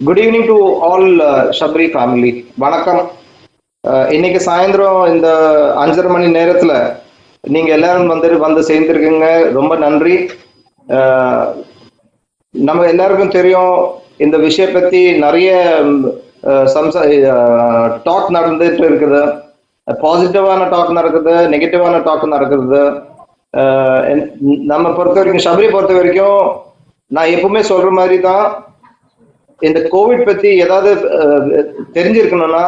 Good evening to all Shabri family. வணக்கம். இன்னைக்கு சாயந்தரம் இந்த 5:30 மணி நேரத்தில் நீங்கள் எல்லாரும் வந்து சேர்ந்துருக்கீங்க. ரொம்ப நன்றி. நம்ம எல்லாருக்கும் தெரியும் இந்த விஷயம் பற்றி நிறைய டாக் நடந்துட்டு இருக்குது. பாசிட்டிவான டாக் நடக்குது, நெகட்டிவான டாக் நடக்குது. நம்ம பொறுத்த வரைக்கும், ஷப்ரி பொறுத்த வரைக்கும் நான் எப்பவுமே சொல்ற மாதிரி தான், இந்த கோவிட் பத்தி ஏதாவது தெரிஞ்சிருக்கணும்னா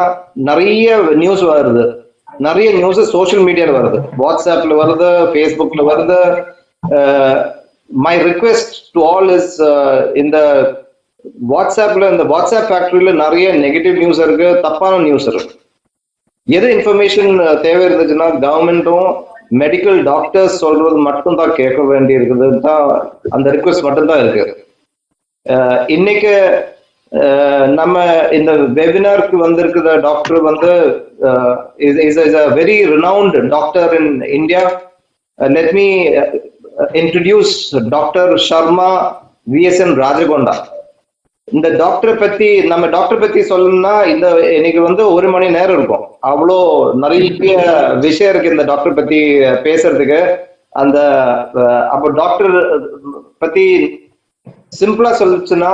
நிறைய நியூஸ் வருது. நிறைய நியூஸ் சோஷியல் மீடியால வருது, வாட்ஸ்அப்ல வருது, ஃபேஸ்புக்ல வருது. My request to all is, இந்த வாட்ஸ்அப்ல, இந்த வாட்ஸ்அப் ஃபேக்டரியில நிறைய நெகட்டிவ் நியூஸ் இருக்கு, தப்பான நியூஸ் இருக்கு. எது இன்ஃபர்மேஷன் தேவை இருந்துச்சுன்னா கவர்மெண்ட்டும் மெடிக்கல் டாக்டர்ஸ் சொல்றது மட்டும் தான் கேட்க வேண்டி இருக்குது தான், அந்த ரிக்வெஸ்ட் மட்டும் தான் இருக்கு. இன்னைக்கு நம்ம இந்த வெபினாருக்கு வந்திருக்கிற டாக்டர் வந்து is a very renowned doctor in India. Let me introduce Dr. Sharma VSN Rajagonda. இந்த டாக்டரை பத்தி, நம்ம டாக்டர் பத்தி சொல்லணும்னா இந்த இன்னைக்கு வந்து 1 மணி நேரம் இருக்கும். அவ்வளோ நிறைய விஷயம் இருக்கு இந்த டாக்டர் பத்தி பேசுறதுக்கு. அந்த அப்போ டாக்டர் பத்தி சிம்பிளா சொல்லுச்சுன்னா,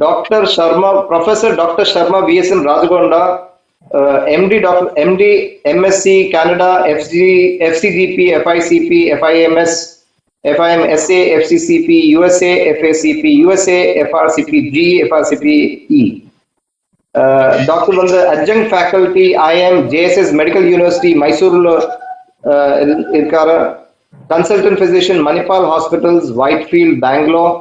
doctor Sharma, professor doctor Sharma VSN Rajagonda, MD MSc Canada, FCGP, FICP, FIMS, FIMSA, FCCP, USA, FACP, USA, FRCPG, FRCPE. Doctor வந்து adjunct faculty IM JSS Medical University மைசூர்ல இருக்காரு. Consultant physician Manipal Hospitals, Whitefield, Bangalore.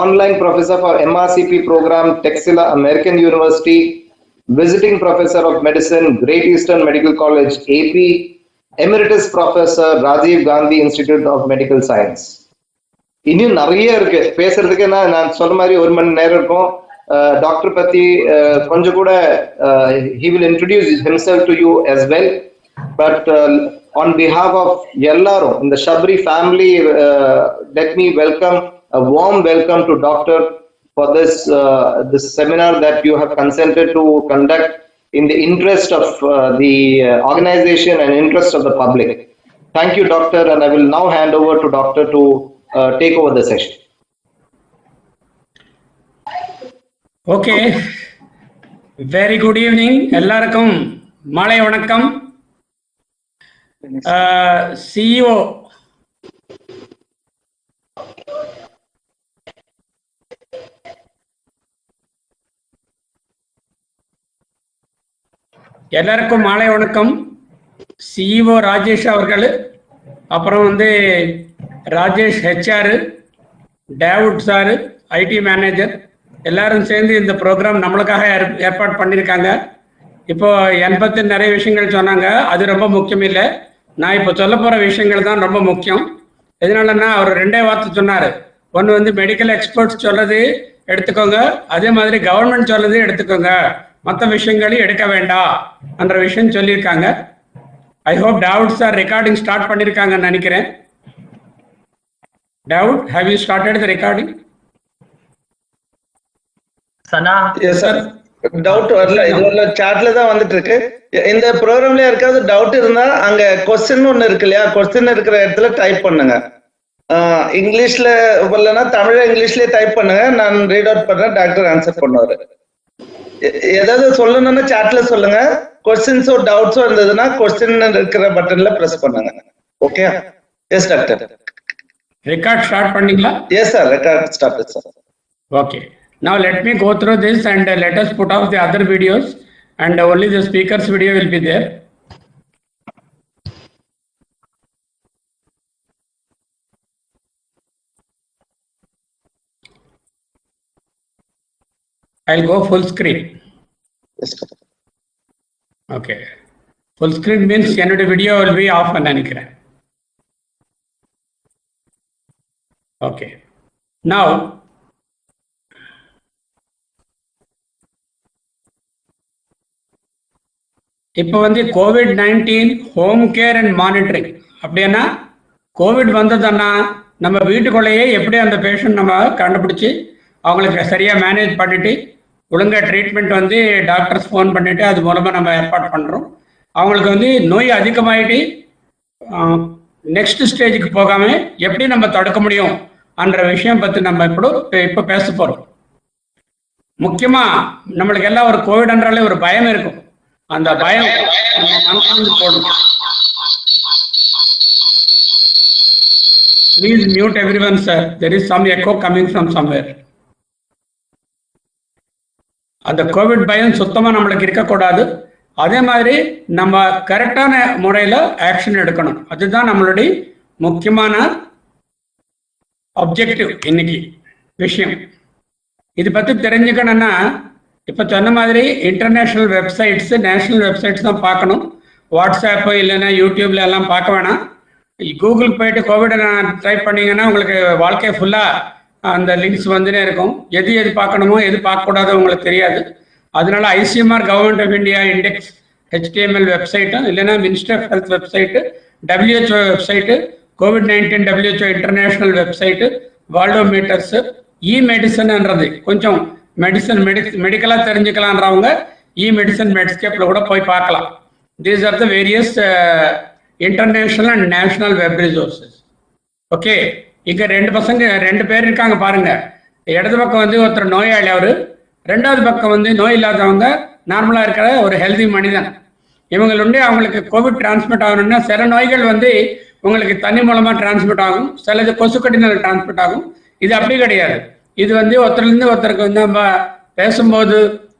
Online professor for MRCP program, Texila American University. Visiting professor of medicine, Great Eastern Medical College, AP. Emeritus professor, Rajiv Gandhi Institute of Medical Science. இன்னும் நிறைய இருக்கு பேசுறதுக்கு. நான் சொன்ன மாதிரி 1 மணி நேரம் இருக்கும். Doctor பத்தி கொஞ்சம் கூட he will introduce himself to you as well. But on behalf of எல்லாரும் இந்த Shabri family, let me welcome a warm welcome to Doctor for this seminar that you have consented to conduct in the interest of the organization and interest of the public. Thank you, Doctor, and I will now hand over to Doctor to take over the session. Okay, very good evening. எல்லாருக்கும் மாலை வணக்கம். CEO எல்லாருக்கும் மாலை வணக்கம். CEO Rajesh அவர்கள், அப்புறம் வந்து Rajesh HR, David sir IT manager, எல்லாரும் சேர்ந்து இந்த ப்ரோக்ராம் நம்மளுக்காக ஏற்பாடு பண்ணியிருக்காங்க. இப்போ என்னை பற்றி நிறைய விஷயங்கள் சொன்னாங்க, அது ரொம்ப முக்கியம் இல்லை. நான் இப்போ சொல்ல போகிற விஷயங்கள் தான் ரொம்ப முக்கியம். எதனாலன்னா, அவர் 2 வார்த்தை சொன்னார். ஒன்று வந்து மெடிக்கல் எக்ஸ்பர்ட்ஸ் சொல்றது எடுத்துக்கோங்க, அதே மாதிரி கவர்மெண்ட் சொல்றது எடுத்துக்கோங்க, மற்ற விஷயங்களையும் எடுக்க வேண்டாம் என்ற விஷயம் சொல்லியிருக்காங்க. I hope David sir recording start பண்ணியிருக்காங்கன்னு நினைக்கிறேன். David, have you started the recording? Sana, yes sir. Doubt வரல, இது வரல, சாட்ல தான் வந்துட்டு இருக்கு. இந்த ப்ரோக்ராம்ல யாருக்காவது டவுட் இருந்தா அங்க கொஸ்டின் ஒன்னு இருக்கு இல்லையா, கொஸ்டின் இருக்கிற இடத்துல டைப் பண்ணுங்க. இங்கிலீஷ்ல வரலன்னா தமிழ் இங்கிலீஷ்லயே டைப் பண்ணுங்க, நான் ரீட் அவுட் பண்றேன், டாக்டர் ஆன்சர் பண்ணுவாரு. ஏதாவது சொல்லணும்னா சாட்ல சொல்லுங்க. கொஸ்டின்ஸோ டவுட்ஸோ இருந்ததுன்னா கொஸ்டின் இருக்கிற பட்டன்ல பிரஸ் பண்ணுங்க. Okay? Yes doctor. Record start பண்ணீங்களா? Yes sir, record start sir. Okay. Now let me go through this and let us put off the other videos and only the speaker's video will be there. I'll go full screen. Yes, sir. Okay. Full screen means என்னோட video will be off and நினைக்கிறேன். Okay. Now இப்போ வந்து COVID-19 home care and monitoring. அப்படின்னா Covid வந்ததுன்னா நம்ம வீட்டுக்குள்ளேயே எப்படி அந்த பேஷண்ட் நம்ம கண்டுபிடிச்சி அவங்களுக்கு சரியாக மேனேஜ் பண்ணிட்டு ஒழுங்காக ட்ரீட்மெண்ட் வந்து டாக்டர்ஸ் ஃபோன் பண்ணிவிட்டு அது மூலமாக நம்ம ஏற்பாடு பண்ணுறோம். அவங்களுக்கு வந்து நோய் அதிகமாகிட்டு நெக்ஸ்ட் ஸ்டேஜுக்கு போகாமல் எப்படி நம்ம தடுக்க முடியும் என்ற விஷயம் பற்றி நம்ம இப்போ பேச போகிறோம். முக்கியமாக நம்மளுக்கு எல்லாம் ஒரு கோவிட்ன்றாலே ஒரு பயம் இருக்கும். அந்த பயம் நம்ம மனசுலேருந்து போடணும். Please mute everyone, sir. There is some echo coming from somewhere. அந்த கோவிட் பயம் சுத்தமாக நம்மளுக்கு இருக்கக்கூடாது. அதே மாதிரி நம்ம கரெக்டான முறையில் ஆக்ஷன் எடுக்கணும். அதுதான் நம்மளுடைய முக்கியமான ஆப்ஜெக்டிவ் இன்னைக்கு விஷயம். இது பற்றி தெரிஞ்சுக்கணும்னா இப்போ சொன்ன மாதிரி இன்டர்நேஷ்னல் வெப்சைட்ஸு நேஷ்னல் வெப்சைட்ஸ் தான் பார்க்கணும். வாட்ஸ்அப்பு இல்லைன்னா யூடியூப்ல எல்லாம் பார்க்க வேணாம். கூகுளுக்கு போயிட்டு கோவிடை டைப் பண்ணிங்கன்னா உங்களுக்கு வாழ்க்கை ஃபுல்லாக அந்த லிங்க்ஸ் வந்துனே இருக்கும். எது பார்க்கணுமோ எது பார்க்கக்கூடாதோ உங்களுக்கு தெரியாது. அதனால ICMR government of India index HTML வெப்சைட்டும் இல்லைன்னா ministry of health website, WHO website, COVID-19 WHO international website, worldometers, மெடிசன்ன்றது கொஞ்சம் மெடிக்கலாக தெரிஞ்சுக்கலான்றவங்க மெடிசன் மெட்ஸ்கேப்பில் கூட போய் பார்க்கலாம். These are the various international and national web resources. Okay, இங்கே ரெண்டு பேர் இருக்காங்க பாருங்க. இடது பக்கம் வந்து ஒருத்தர் நோயாளி, அவர். ரெண்டாவது பக்கம் வந்து நோய் இல்லாதவங்க, நார்மலாக இருக்கிற ஒரு ஹெல்தி மனிதன். இவங்களுடைய அவங்களுக்கு கோவிட் டிரான்ஸ்மிட் ஆகணும்னா சில நோய்கள் வந்து உங்களுக்கு தண்ணி மூலமாக டிரான்ஸ்மிட் ஆகும், சிலது கொசுக்கடினால் டிரான்ஸ்மிட் ஆகும். இது அப்படி கிடையாது. இது வந்து ஒருத்தர்லேருந்து ஒருத்தருக்கு வந்து நம்ம பேசும்போது,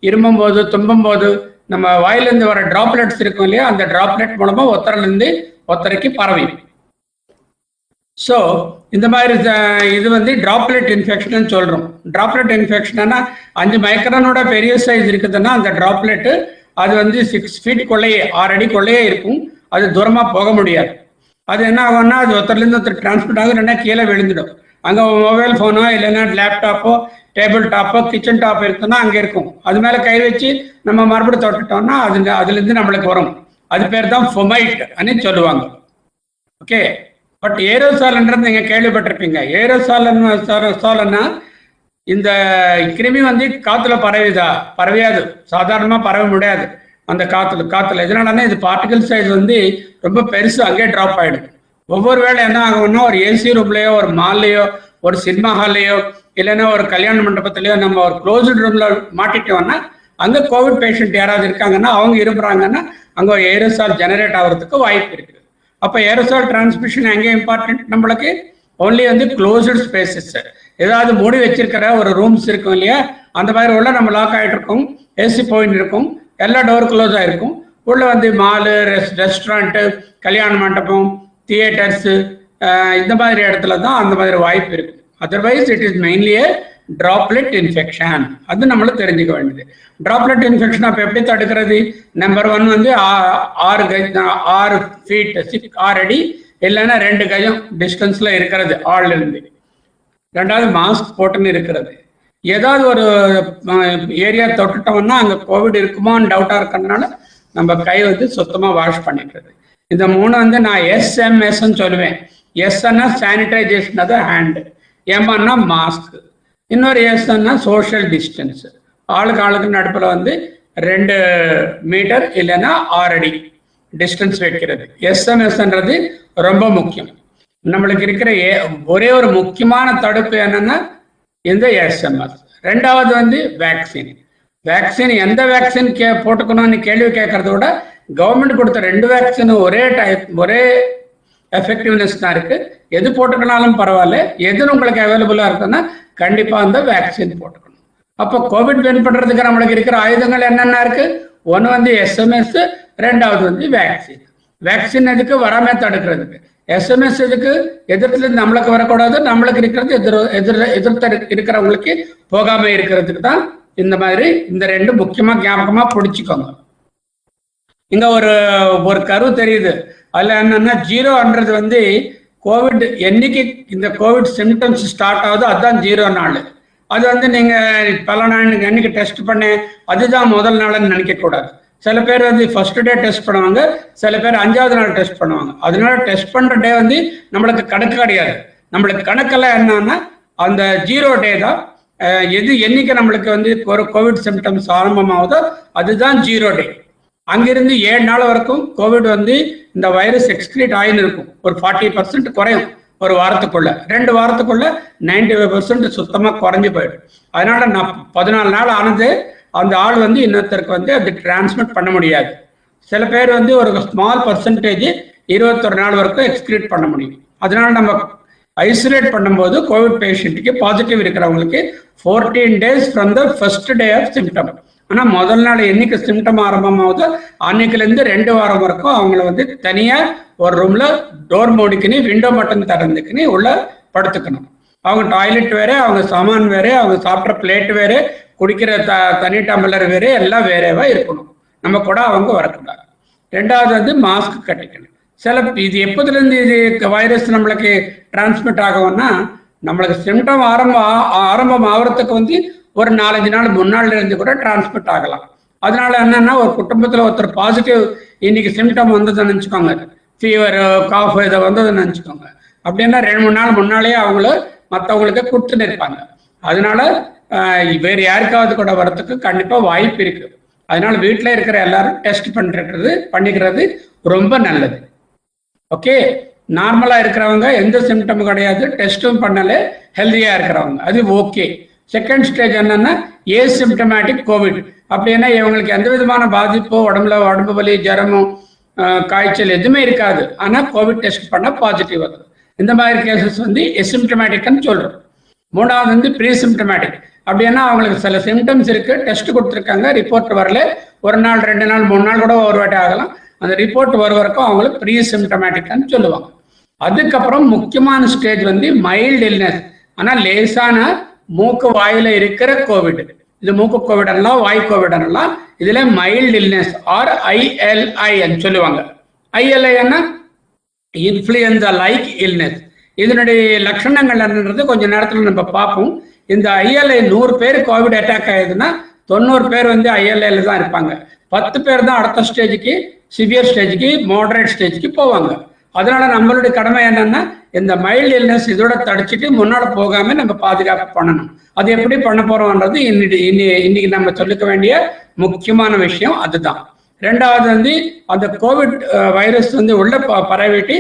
இருமும் போது, தும்பும் போது நம்ம வாயிலிருந்து வர டிராப்லெட்ஸ் இருக்கும் இல்லையா, அந்த டிராப்லெட் மூலமாக ஒருத்தர்லேருந்து ஒருத்தருக்கு பரவி. ஸோ இந்த மாதிரி இது வந்து டிராப்லெட் இன்ஃபெக்ஷன் சொல்கிறோம். டிராப்லெட் இன்ஃபெக்ஷன்னா 5 மைக்ரானோட பெரிய சைஸ் இருக்குதுன்னா அந்த டிராப்லெட்டு அது வந்து 6 feet 6 அடி கொள்ளையே இருக்கும். அது தூரமாக போக முடியாது. அது என்ன ஆகும்னா அது ஒருத்தர்லேருந்து ஒருத்தர் டிரான்ஸ்மிட் ஆகும், இல்லைன்னா கீழே விழுந்துடும். அங்கே மொபைல் ஃபோனோ இல்லைன்னா லேப்டாப்போ டேபிள் டாப்போ கிச்சன் டாப் இருக்குன்னா அங்கே இருக்கும். அது மேலே கை வச்சு நம்ம மறுபடியும் தொட்டுட்டோம்னா அதுலேருந்து நம்மளுக்கு வரும். அது பேர் தான் ஃபொமைட் அப்படின்னு சொல்லுவாங்க. ஓகே, பட் ஏரோசால்ன்றது நீங்கள் கேள்விப்பட்டிருப்பீங்க. ஏரோசால்னா இந்த கிருமி வந்து காற்றுல பரவியாது, சாதாரணமாக பரவ முடியாது அந்த காற்றுல. எதனாலன்னா இது பார்ட்டிகல் சைஸ் வந்து ரொம்ப பெருசு, அங்கே ட்ராப் ஆகிடும். ஒவ்வொரு வேளை என்ன ஆகும்னா ஒரு AC ரூம்லையோ, ஒரு மால்லையோ, ஒரு சினிமா ஹால்லையோ, இல்லைன்னா ஒரு கல்யாண மண்டபத்திலையோ நம்ம ஒரு க்ளோஸ்டு ரூமில் மாட்டிட்டோம்னா அங்கே கோவிட் பேஷண்ட் யாராவது இருக்காங்கன்னா அவங்க இருப்புறாங்கன்னா அங்கே ஒரு ஏரோசால் ஜெனரேட் ஆகிறதுக்கு வாய்ப்பு இருக்குது. அப்போ ஏரோசால் டிரான்ஸ்மிஷன் எங்கே இம்பார்ட்டன்ட் நம்மளுக்கு? ஓன்லி வந்து க்ளோஸ்டு ஸ்பேசஸ், ஏதாவது மூடி வச்சிருக்கிற ஒரு ரூம்ஸ் இருக்கும் இல்லையா, அந்த மாதிரி உள்ள நம்ம லாக் ஆகிட்டு இருக்கும், AC பாயிண்ட் இருக்கும், எல்லா டோர் க்ளோஸ் ஆகிருக்கும். உள்ள வந்து மாலு, ரெஸ்டாரண்ட்டு, கல்யாண மண்டபம், தியேட்டர்ஸு, இந்த மாதிரி இடத்துல தான் அந்த மாதிரி வாய்ப்பு இருக்குது. Otherwise it is mainly A droplet infection. அது நம்மளும் தெரிஞ்சுக்க வேண்டியது. டிராப்லெட் இன்ஃபெக்ஷன் அப்போ எப்படி தடுக்கிறது? நம்பர் 1 வந்து 6 feet 6 அடி இல்லைன்னா 2 கஜம் டிஸ்டன்ஸில் இருக்கிறது ஆள்லேருந்து. ரெண்டாவது மாஸ்க் போட்டுன்னு இருக்கிறது. ஏதாவது ஒரு ஏரியா தொட்டுட்டோம்னா அங்கே கோவிட் இருக்குமான்னு டவுட்டாக இருக்கிறதுனால நம்ம கை வந்து சுத்தமாக வாஷ் பண்ணிக்கிறது. இந்த 3 வந்து நான் SMSன்னு சொல்லுவேன். எஸ்ன்னா சானிடைசேஷன் ஆஃப் த ஹேண்டு, எம்ன்னா மாஸ்க், இன்னொரு எஸ்ன்னா சோஷியல் டிஸ்டன்ஸ். ஆளுக்கு நடுப்பில் வந்து 2 மீட்டர் இல்லைன்னா 6 அடி டிஸ்டன்ஸ் வைக்கிறது. SMSன்றது ரொம்ப முக்கியம். நம்மளுக்கு இருக்கிற ஒரே ஒரு முக்கியமான தடுப்பு என்னன்னா இந்த SMS. ரெண்டாவது வந்து வேக்சின் எந்த வேக்சின் போட்டுக்கணும்னு கேள்வி கேட்கறத விட கவர்மெண்ட் கொடுத்த 2 வேக்சினும் ஒரே எஃபெக்டிவ்னஸ் தான் இருக்கு. எது போட்டுக்கினாலும் பரவாயில்ல, எது உங்களுக்கு அவைலபிளா இருக்குன்னா கண்டிப்பா அந்த வேக்சின் போட்டுக்கணும். அப்போ கோவிட் வின் பண்றதுக்கு நம்மளுக்கு இருக்கிற ஆயுதங்கள் என்னென்ன இருக்கு? 1 வந்து SMS, ரெண்டாவது வந்து வேக்சின் எதுக்கு? வராம தடுக்கிறதுக்கு. SMS எதுக்கு? எதிர்த்துல நம்மளுக்கு வரக்கூடாது, நம்மளுக்கு இருக்கிறது எதிர்த்த இருக்கிறவங்களுக்கு போகாம இருக்கிறதுக்கு தான். இந்த மாதிரி இந்த 2 முக்கியமா ஞாபகமா பிடிச்சிக்கோங்க. இங்க ஒரு கரு தெரியுது. அதுல என்னன்னா 0ன்றது வந்து கோவிட் என்னைக்கு இந்த கோவிட் சிம்டம்ஸ் ஸ்டார்ட் ஆகுதோ அதுதான் 0 நாள். அது வந்து நீங்க பல நாள் என்னைக்கு டெஸ்ட் பண்ணேன் அதுதான் முதல் நாள்னு நினைக்க கூடாது. சில பேர் வந்து ஃபர்ஸ்ட் டே டெஸ்ட் பண்ணுவாங்க, சில பேர் 5வது நாள் டெஸ்ட் பண்ணுவாங்க. அதனால டெஸ்ட் பண்ற டே வந்து நம்மளுக்கு கணக்கு கிடையாது. நம்மளுக்கு கணக்கெல்லாம் என்னன்னா அந்த 0 டே தான். எது என்னைக்கு நம்மளுக்கு வந்து ஒரு கோவிட் சிம்டம்ஸ் ஆரம்பமாகுதோ அதுதான் 0 டே. அங்கிருந்து 7 நாள் வரைக்கும் கோவிட் வந்து இந்த வைரஸ் எக்ஸ்கிரீட் ஆயின்னு இருக்கும். ஒரு 40% குறையும் ஒரு வாரத்துக்குள்ள. 2 வாரத்துக்குள்ள 95% சுத்தமாக குறைஞ்சு போயிடும். அதனால நான் 14 நாள் ஆனது அந்த ஆள் வந்து இன்னொருத்தருக்கு வந்து அது டிரான்ஸ்மிட் பண்ண முடியாது. சில பேர் வந்து ஒரு ஸ்மால் பர்சன்டேஜ் 21 நாள் வரைக்கும் எக்ஸ்கிரீட் பண்ண முடியும். அதனால நம்ம ஐசோலேட் பண்ணும்போது கோவிட் பேஷண்ட்டுக்கு பாசிட்டிவ் இருக்கிறவங்களுக்கு 14 days from the first day of symptom. ஆனால் முதல் நாள் என்னைக்கு சிம்டம் ஆரம்பமாகுதோ அன்னைக்குலேருந்து 2 வாரம் வரைக்கும் அவங்கள வந்து தனியாக ஒரு ரூம்ல டோர் மூடிக்கினு விண்டோ மட்டும் திறந்துக்கினு உள்ள படுத்துக்கணும். அவங்க டாய்லெட் வேறு, அவங்க சாமான் வேறு, அவங்க சாப்பிட்ற பிளேட் வேறு, குடிக்கிற தனி டம்ளர் வேறு, எல்லாம் வேறேவா இருக்கணும். நம்ம கூட அவங்க வரக்கூடாது. 2வது வந்து மாஸ்க் கட்டிக்கணும். இது எப்போதுலேருந்து இது வைரஸ் நம்மளுக்கு டிரான்ஸ்மிட் ஆகும்னா நம்மளுக்கு சிம்டம் ஆரம்பம் ஆகிறதுக்கு வந்து ஒரு 4-5 நாள் முன்னாள் இருந்து கூட டிரான்ஸ்மிட் ஆகலாம். அதனால என்னன்னா ஒரு குடும்பத்தில் ஒருத்தர் பாசிட்டிவ் இன்னைக்கு சிம்டம் வந்ததுன்னு நினச்சிக்கோங்க, ஃபீவர் காஃப் இதை வந்ததுன்னு நினச்சிக்கோங்க. அப்படின்னா 2-3 நாள் முன்னாலே அவங்கள மற்றவங்களுக்கு கொடுத்துன்னு இருப்பாங்க. அதனால வேறு யாருக்காவது கூட வரத்துக்கு கண்டிப்பாக வாய்ப்பு இருக்கு. அதனால வீட்டில் இருக்கிற எல்லாரும் டெஸ்ட் பண்ணிக்கிறது ரொம்ப நல்லது. ஓகே, நார்மலாக இருக்கிறவங்க எந்த சிம்டமும் கிடையாது, டெஸ்ட்டும் பண்ணல, ஹெல்த்தியாக இருக்கிறவங்க அது ஓகே. செகண்ட் ஸ்டேஜ் என்னன்னா ஏசிம்டமேட்டிக் கோவிட். அப்படின்னா இவங்களுக்கு எந்த விதமான பாதிப்போ உடம்பு வலி, ஜரமோ, காய்ச்சல் எதுவுமே இருக்காது. ஆனால் கோவிட் டெஸ்ட் பண்ணால் பாசிட்டிவ் வருது. இந்த மாதிரி கேசஸ் வந்து எசிம்டமேட்டிக்னு சொல்கிறோம். 3வது வந்து ப்ரீசிம்டமேட்டிக். அப்படின்னா அவங்களுக்கு சில சிம்டம்ஸ் இருக்கு, டெஸ்ட் கொடுத்துருக்காங்க, ரிப்போர்ட் வரல, 1 நாள் 2 நாள் 3 நாள் கூட ஒரு வாட்டி ஆகலாம். அந்த ரிப்போர்ட் வர வரைக்கும் அவங்களுக்கு ப்ரீ சிம்டமேட்டிக்னு சொல்லுவாங்க. அதுக்கப்புறம் முக்கியமான ஸ்டேஜ் வந்து மைல்டு இல்னஸ். ஆனால் லேசான மூக்கு வாயில இருக்கிற கோவிட். இது மூக்கு கோவிட் எல்லாம், வாய் கோவிட் எல்லாம், இதுல மைல்டு இல்னஸ் ஆர் ILI சொல்லுவாங்க. ILI influenza like illness. இதனுடைய லட்சணங்கள் என்னன்றது கொஞ்ச நேரத்தில் நம்ம பார்ப்போம். இந்த ILI 100 பேர் கோவிட் அட்டாக் ஆகுதுன்னா 90 பேர் வந்து ILIல தான் இருப்பாங்க. 10 பேர் தான் அடுத்த ஸ்டேஜுக்கு, சிவியர் ஸ்டேஜுக்கு, மாடரேட் ஸ்டேஜுக்கு போவாங்க. அதனால நம்மளுடைய கடமை என்னன்னா இந்த மைல்டு இல்னஸ் இதோட தடிச்சிட்டு முன்னாடி போகாம நம்ம பாதுகாப்பு பண்ணணும். அது எப்படி பண்ண போறோம்ன்றது இன்னைக்கு நம்ம சொல்லிக்க வேண்டிய முக்கியமான விஷயம் அதுதான். 2வது வந்து அந்த கோவிட் வைரஸ் வந்து உள்ள பரவிட்டு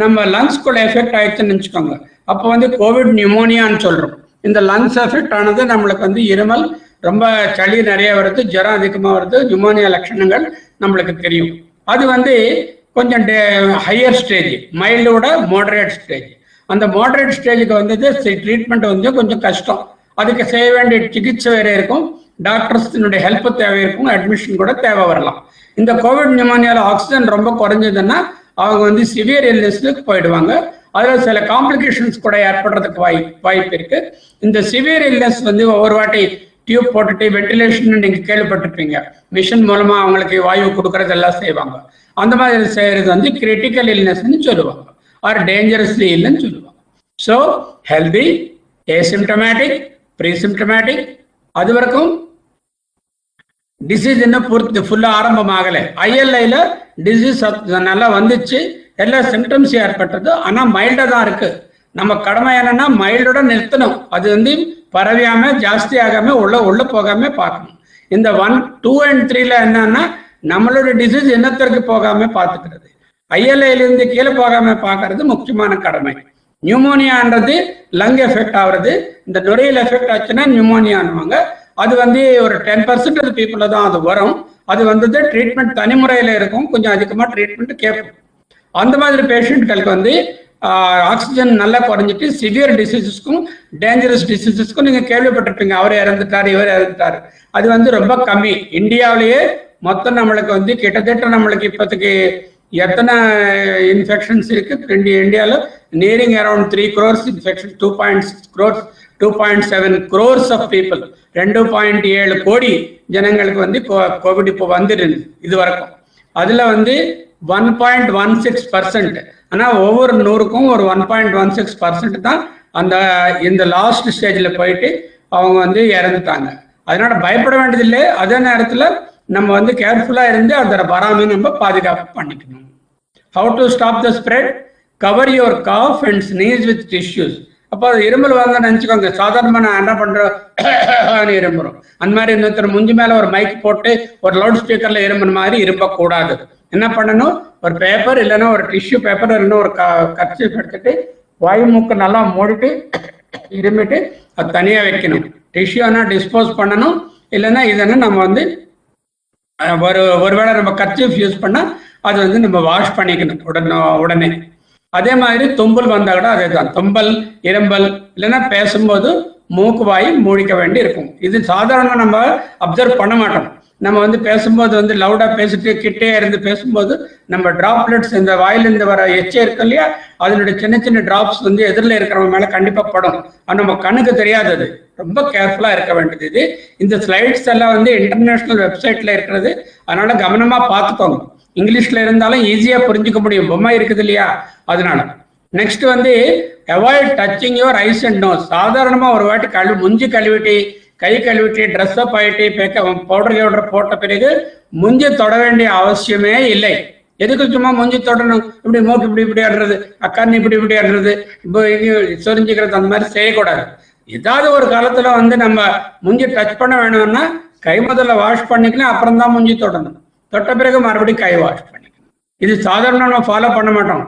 நம்ம லங்ஸ்குள்ள எஃபெக்ட் ஆயிடுச்சுன்னு நினச்சிக்கோங்க. அப்போ வந்து கோவிட் நியூமோனியான்னு சொல்றோம். இந்த லங்ஸ் எஃபெக்ட் ஆனது நம்மளுக்கு வந்து இருமல், ரொம்ப சளி நிறைய வருது, ஜுரம் அதிகமாக வருது, நியூமோனியா லட்சணங்கள் நம்மளுக்கு தெரியும். அது வந்து கொஞ்சம் ஹையர் ஸ்டேஜ், மைல்டோட மாடரேட் ஸ்டேஜ். அந்த மாடரேட் ஸ்டேஜுக்கு வந்து ட்ரீட்மெண்ட் வந்து கொஞ்சம் கஷ்டம். அதுக்கு செய்ய வேண்டிய சிகிச்சை வேற இருக்கும், டாக்டர்ஸினுடைய ஹெல்ப் தேவை இருக்கும், அட்மிஷன் கூட தேவை வரலாம். இந்த கோவிட் நியூமோனியால ஆக்சிஜன் ரொம்ப குறைஞ்சதுன்னா அவங்க வந்து சிவியர் இல்னஸ்க்கு போயிடுவாங்க. அதில் சில காம்ப்ளிகேஷன்ஸ் கூட ஏற்படுறதுக்கு வாய்ப்பு இருக்கு. இந்த சிவியர் இல்னஸ் வந்து ஒவ்வொரு வாட்டி டியூப் போட்டுட்டு வென்டிலேஷன் நீங்க கேள்விப்பட்டிருப்பீங்க, மிஷின் மூலமா அவங்களுக்கு வாயு கொடுக்கறது எல்லாம் செய்வாங்க. அந்த மாதிரி செய்யறது வந்து கிரிட்டிக்கல் இல்னஸ்ன்னு சொல்லுவாங்க, ஆர் டேஞ்சரஸ்லி இல்லைன்னு சொல்லுவாங்க. ஸோ ஹெல்தி, ஏசிம்டமேட்டிக், ப்ரீசிம்டமேட்டிக், அது வரைக்கும் டிசீஸ் இன்னும் ஃபுல்லாக ஆரம்பமாகலை. ILIல டிசீஸ் நல்லா வந்துச்சு, எல்லா சிம்டம்ஸ் ஏற்பட்டது, ஆனால் மைல்டாக தான் இருக்கு. நம்ம கடமை என்னன்னா மைல்டோட நிறுத்தணும். அது வந்து பரவியாம ஜாஸ்தி ஆகாம உள்ள போகாம பார்க்கணும். இந்த 1, 2 and 3ல என்னன்னா நம்மளோட டிசீஸ் என்னத்திற்கு போகாம பார்த்துக்கிறது, ILIலேருந்து கீழே போகாம பார்க்கறது முக்கியமான கடமை. நியூமோனியான்றது லங் எஃபெக்ட் ஆகுறது. இந்த நுரையில் எஃபெக்ட் ஆச்சுன்னா நியூமோனியான்வாங்க. அது வந்து ஒரு 10% ஆஃப் பீப்புள தான் அது வரும். அது வந்து ட்ரீட்மெண்ட் தனி முறையில் இருக்கும், கொஞ்சம் அதிகமாக ட்ரீட்மெண்ட் கேட்கும். அந்த மாதிரி பேஷண்ட்களுக்கு வந்து ஆக்சிஜன் நல்லா குறைஞ்சிட்டு சிவியர் டிசீசஸ்க்கும் டேஞ்சரஸ் டிசீசஸ்க்கும் நீங்கள் கேள்விப்பட்டிருப்பீங்க, அவர் இறந்துட்டார், இவர் இறந்துட்டார். அது வந்து ரொம்ப கம்மி. இந்தியாவிலேயே மொத்தம் நம்மளுக்கு வந்து கிட்டத்தட்ட நம்மளுக்கு இப்போதைக்கு எத்தனை இன்ஃபெக்ஷன்ஸ் இருக்கு இந்தியாவில்? Nearing around 3 crores infection, 2.7 crores of people, 2.7 கோடி ஜனங்களுக்கு வந்து கோவிட் இப்போ வந்துருது இது வரைக்கும். அதில் வந்து 1.16%. ஆனால் ஒவ்வொரு 100க்கும் ஒரு 1.16% தான் இந்த லாஸ்ட் ஸ்டேஜில் போயிட்டு அவங்க வந்து இறந்துட்டாங்க. அதனால பயப்பட வேண்டியதில்லை. அதே நேரத்தில் நம்ம வந்து கேர்ஃபுல்லாக இருந்து அதை வராமல் நம்ம பாதுகாப்பு பண்ணிக்கணும். How to stop the spread? Cover your cough and sneeze with tissues. அப்போ அது இருமல் வந்தா நினச்சிக்கோங்க, சாதாரணமாக நான் என்ன பண்ணுறோம் இரும்புறோம். அந்த மாதிரி இன்னொருத்தர் முஞ்சி மேலே ஒரு மைக் போட்டு ஒரு லவுட் ஸ்பீக்கரில் இரும்புற மாதிரி இரும்பக்கூடாது. என்ன பண்ணணும், ஒரு பேப்பர் இல்லைன்னா ஒரு டிஷ்யூ பேப்பர் இல்லைன்னா ஒரு கர்ச்சீஃப் எடுத்துட்டு வாயு மூக்கு நல்லா மூடிட்டு இருமிட்டு அது தனியாக வைக்கணும். டிஷ்யூனா டிஸ்போஸ் பண்ணணும், இல்லைன்னா இதெல்லாம் நம்ம வந்து ஒருவேளை நம்ம கர்ச்சீஃப் யூஸ் பண்ணால் அது வந்து நம்ம வாஷ் பண்ணிக்கணும் உடனே. அதே மாதிரி தும்பல் வந்தால் கூட அதே தான், தும்பல் இரும்பல் இல்லைன்னா பேசும்போது மூக்கு வாய் மூடிக்க வேண்டி இருக்கும். இது சாதாரணமாக நம்ம அப்சர்வ் பண்ண மாட்டோம். நம்ம வந்து பேசும்போது வந்து லவுடாக பேசிட்டு கிட்டே இருந்து பேசும்போது நம்ம டிராப்லெட்ஸ் இந்த வாயிலிருந்து வர எச்சம் இருக்கு இல்லையா, அதனுடைய சின்ன சின்ன டிராப்ஸ் வந்து எதிரில் இருக்கிறவங்க மேலே கண்டிப்பாக படும். அது நம்ம கண்ணுக்கு தெரியாதது, ரொம்ப கேர்ஃபுல்லாக இருக்க வேண்டியது. இது இந்த ஸ்லைட்ஸ் எல்லாம் வந்து இன்டர்நேஷ்னல் வெப்சைட்டில் இருக்கிறது, அதனால கவனமாக பார்த்துக்கோங்க. இங்கிலீஷில் இருந்தாலும் ஈஸியாக புரிஞ்சுக்க முடியும், பொம்மை இருக்குது இல்லையா, அதனால. நெக்ஸ்ட் வந்து avoid touching your eyes and nose. சாதாரணமாக ஒரு வாட்டி முஞ்சி கழுவிட்டு கை கழுவிட்டு ட்ரெஸ் அப் ஆகிட்டு பவுடர் போட்ட பிறகு முஞ்சி தொட வேண்டிய அவசியமே இல்லை. எதுக்கு சும்மா முஞ்சி தொடணும், இப்படி மூக்கு இப்படி ஆடுறது, அக்கண்ணி இப்படி ஆடுறது, இப்போ சொரிஞ்சுக்கிறது, அந்த மாதிரி செய்யக்கூடாது. ஏதாவது ஒரு காலத்துல வந்து நம்ம முஞ்சி டச் பண்ண வேணும்னா கை முதல்ல வாஷ் பண்ணிக்கலாம், அப்புறம் தான் முஞ்சி தொடணும். தொட்ட பிறகு மறுபடியும் கை வாஷ் பண்ணிக்கணும். இது சாதாரண நம்ம ஃபாலோ பண்ண மாட்டோம்.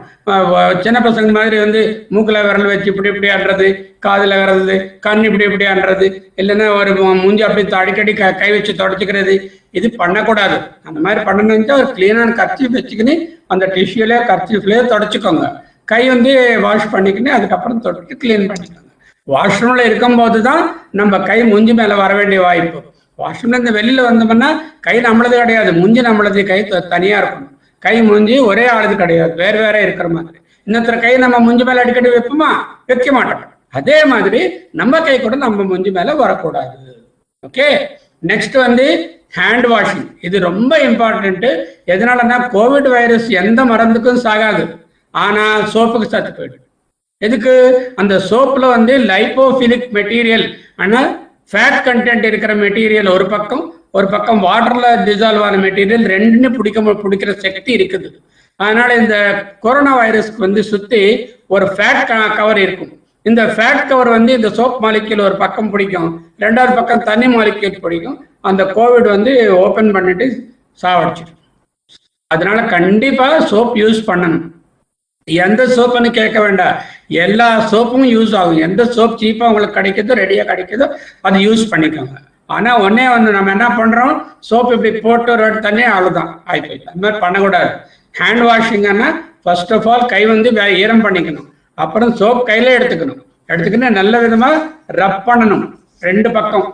சின்ன பசங்க மாதிரி வந்து மூக்கில் விரல் வச்சு இப்படி ஆடுறது, காதில் விரறது, கண் இப்படி ஆடுறது, இல்லைன்னா ஒரு மூஞ்சி அப்படி அடிக்கடி கை வச்சு தொடச்சிக்கிறது, இது பண்ணக்கூடாது. அந்த மாதிரி பண்ணணும்னா ஒரு கிளீனான கர்ச்சீஃப் வச்சுக்கின்னு அந்த டிஷ்யூலேயே கர்ச்சீஃப்லேயே தொடச்சிக்கோங்க. கை வந்து வாஷ் பண்ணிக்கின்னு அதுக்கப்புறம் தொடச்சிட்டு கிளீன் பண்ணிக்கோங்க. வாஷ்ரூம்ல இருக்கும்போது தான் நம்ம கை முஞ்சி மேலே வர வேண்டிய வாய்ப்பு. வாஷ்ரூம்ல இருந்து வெளியில வந்தோம்னா கை நம்மளது கிடையாது, முஞ்சி நம்மளது, கை தனியா இருக்கணும். கை மூஞ்சி ஒரே ஆளுது கிடையாது, வேற இருக்கிற மாதிரி. இன்னொருத்தர கை நம்ம முஞ்சி மேல அடிக்கடி வைப்போமா, வைக்க மாட்டோம். அதே மாதிரி நம்ம கை கூட நம்ம முஞ்சி மேல வரக்கூடாது. ஓகே. நெக்ஸ்ட் வந்து ஹேண்ட் வாஷிங். இது ரொம்ப இம்பார்ட்டன்ட். எதனாலன்னா கோவிட் வைரஸ் எந்த மருந்துக்கும் சாகாது, ஆனா சோப்புக்கு சத்து போயிடும். எதுக்கு, அந்த சோப்புல வந்து லைப்போஃபிலிக் மெட்டீரியல், ஆனால் ஃபேட் கண்டென்ட் இருக்கிற மெட்டீரியல் ஒரு பக்கம் வாட்டர்ல டிசால்வ் ஆன மெட்டீரியல், ரெண்டுன்னு பிடிக்கிற சக்தி இருக்குது. அதனால இந்த கொரோனா வைரஸ்க்கு வந்து சுத்தி ஒரு ஃபேட் கவர் இருக்கும். இந்த ஃபேட் கவர் வந்து இந்த சோப் மாலிக்யூல் ஒரு பக்கம் பிடிக்கும், ரெண்டாவது பக்கம் தண்ணி மாலிக்யூல் பிடிக்கும். அந்த கோவிட் வந்து ஓபன் பண்ணிட்டு சாவடிச்சிடும். அதனால கண்டிப்பா சோப் யூஸ் பண்ணணும். எந்த சோப்புன்னு கேட்க வேண்டாம், எல்லா சோப்பும் யூஸ் ஆகும். எந்த சோப் சீப்பா உங்களுக்கு கிடைக்குதோ, ரெடியா கிடைக்குதோ அது யூஸ் பண்ணிக்கோங்க. ஆனா ஒன்னே நம்ம என்ன பண்றோம், சோப் இப்படி போட்டு ஒரு தண்ணி அவ்வளவுதான் ஆயிப்போயிடும். அந்த மாதிரி பண்ணக்கூடாது. ஹேண்ட் வாஷிங்னா ஃபர்ஸ்ட் ஆஃப் ஆல் கை வந்து ஈரம் பண்ணிக்கணும், அப்புறம் சோப் கையில எடுத்துக்கின்னு நல்ல விதமா ரப் பண்ணணும். ரெண்டு பக்கம்,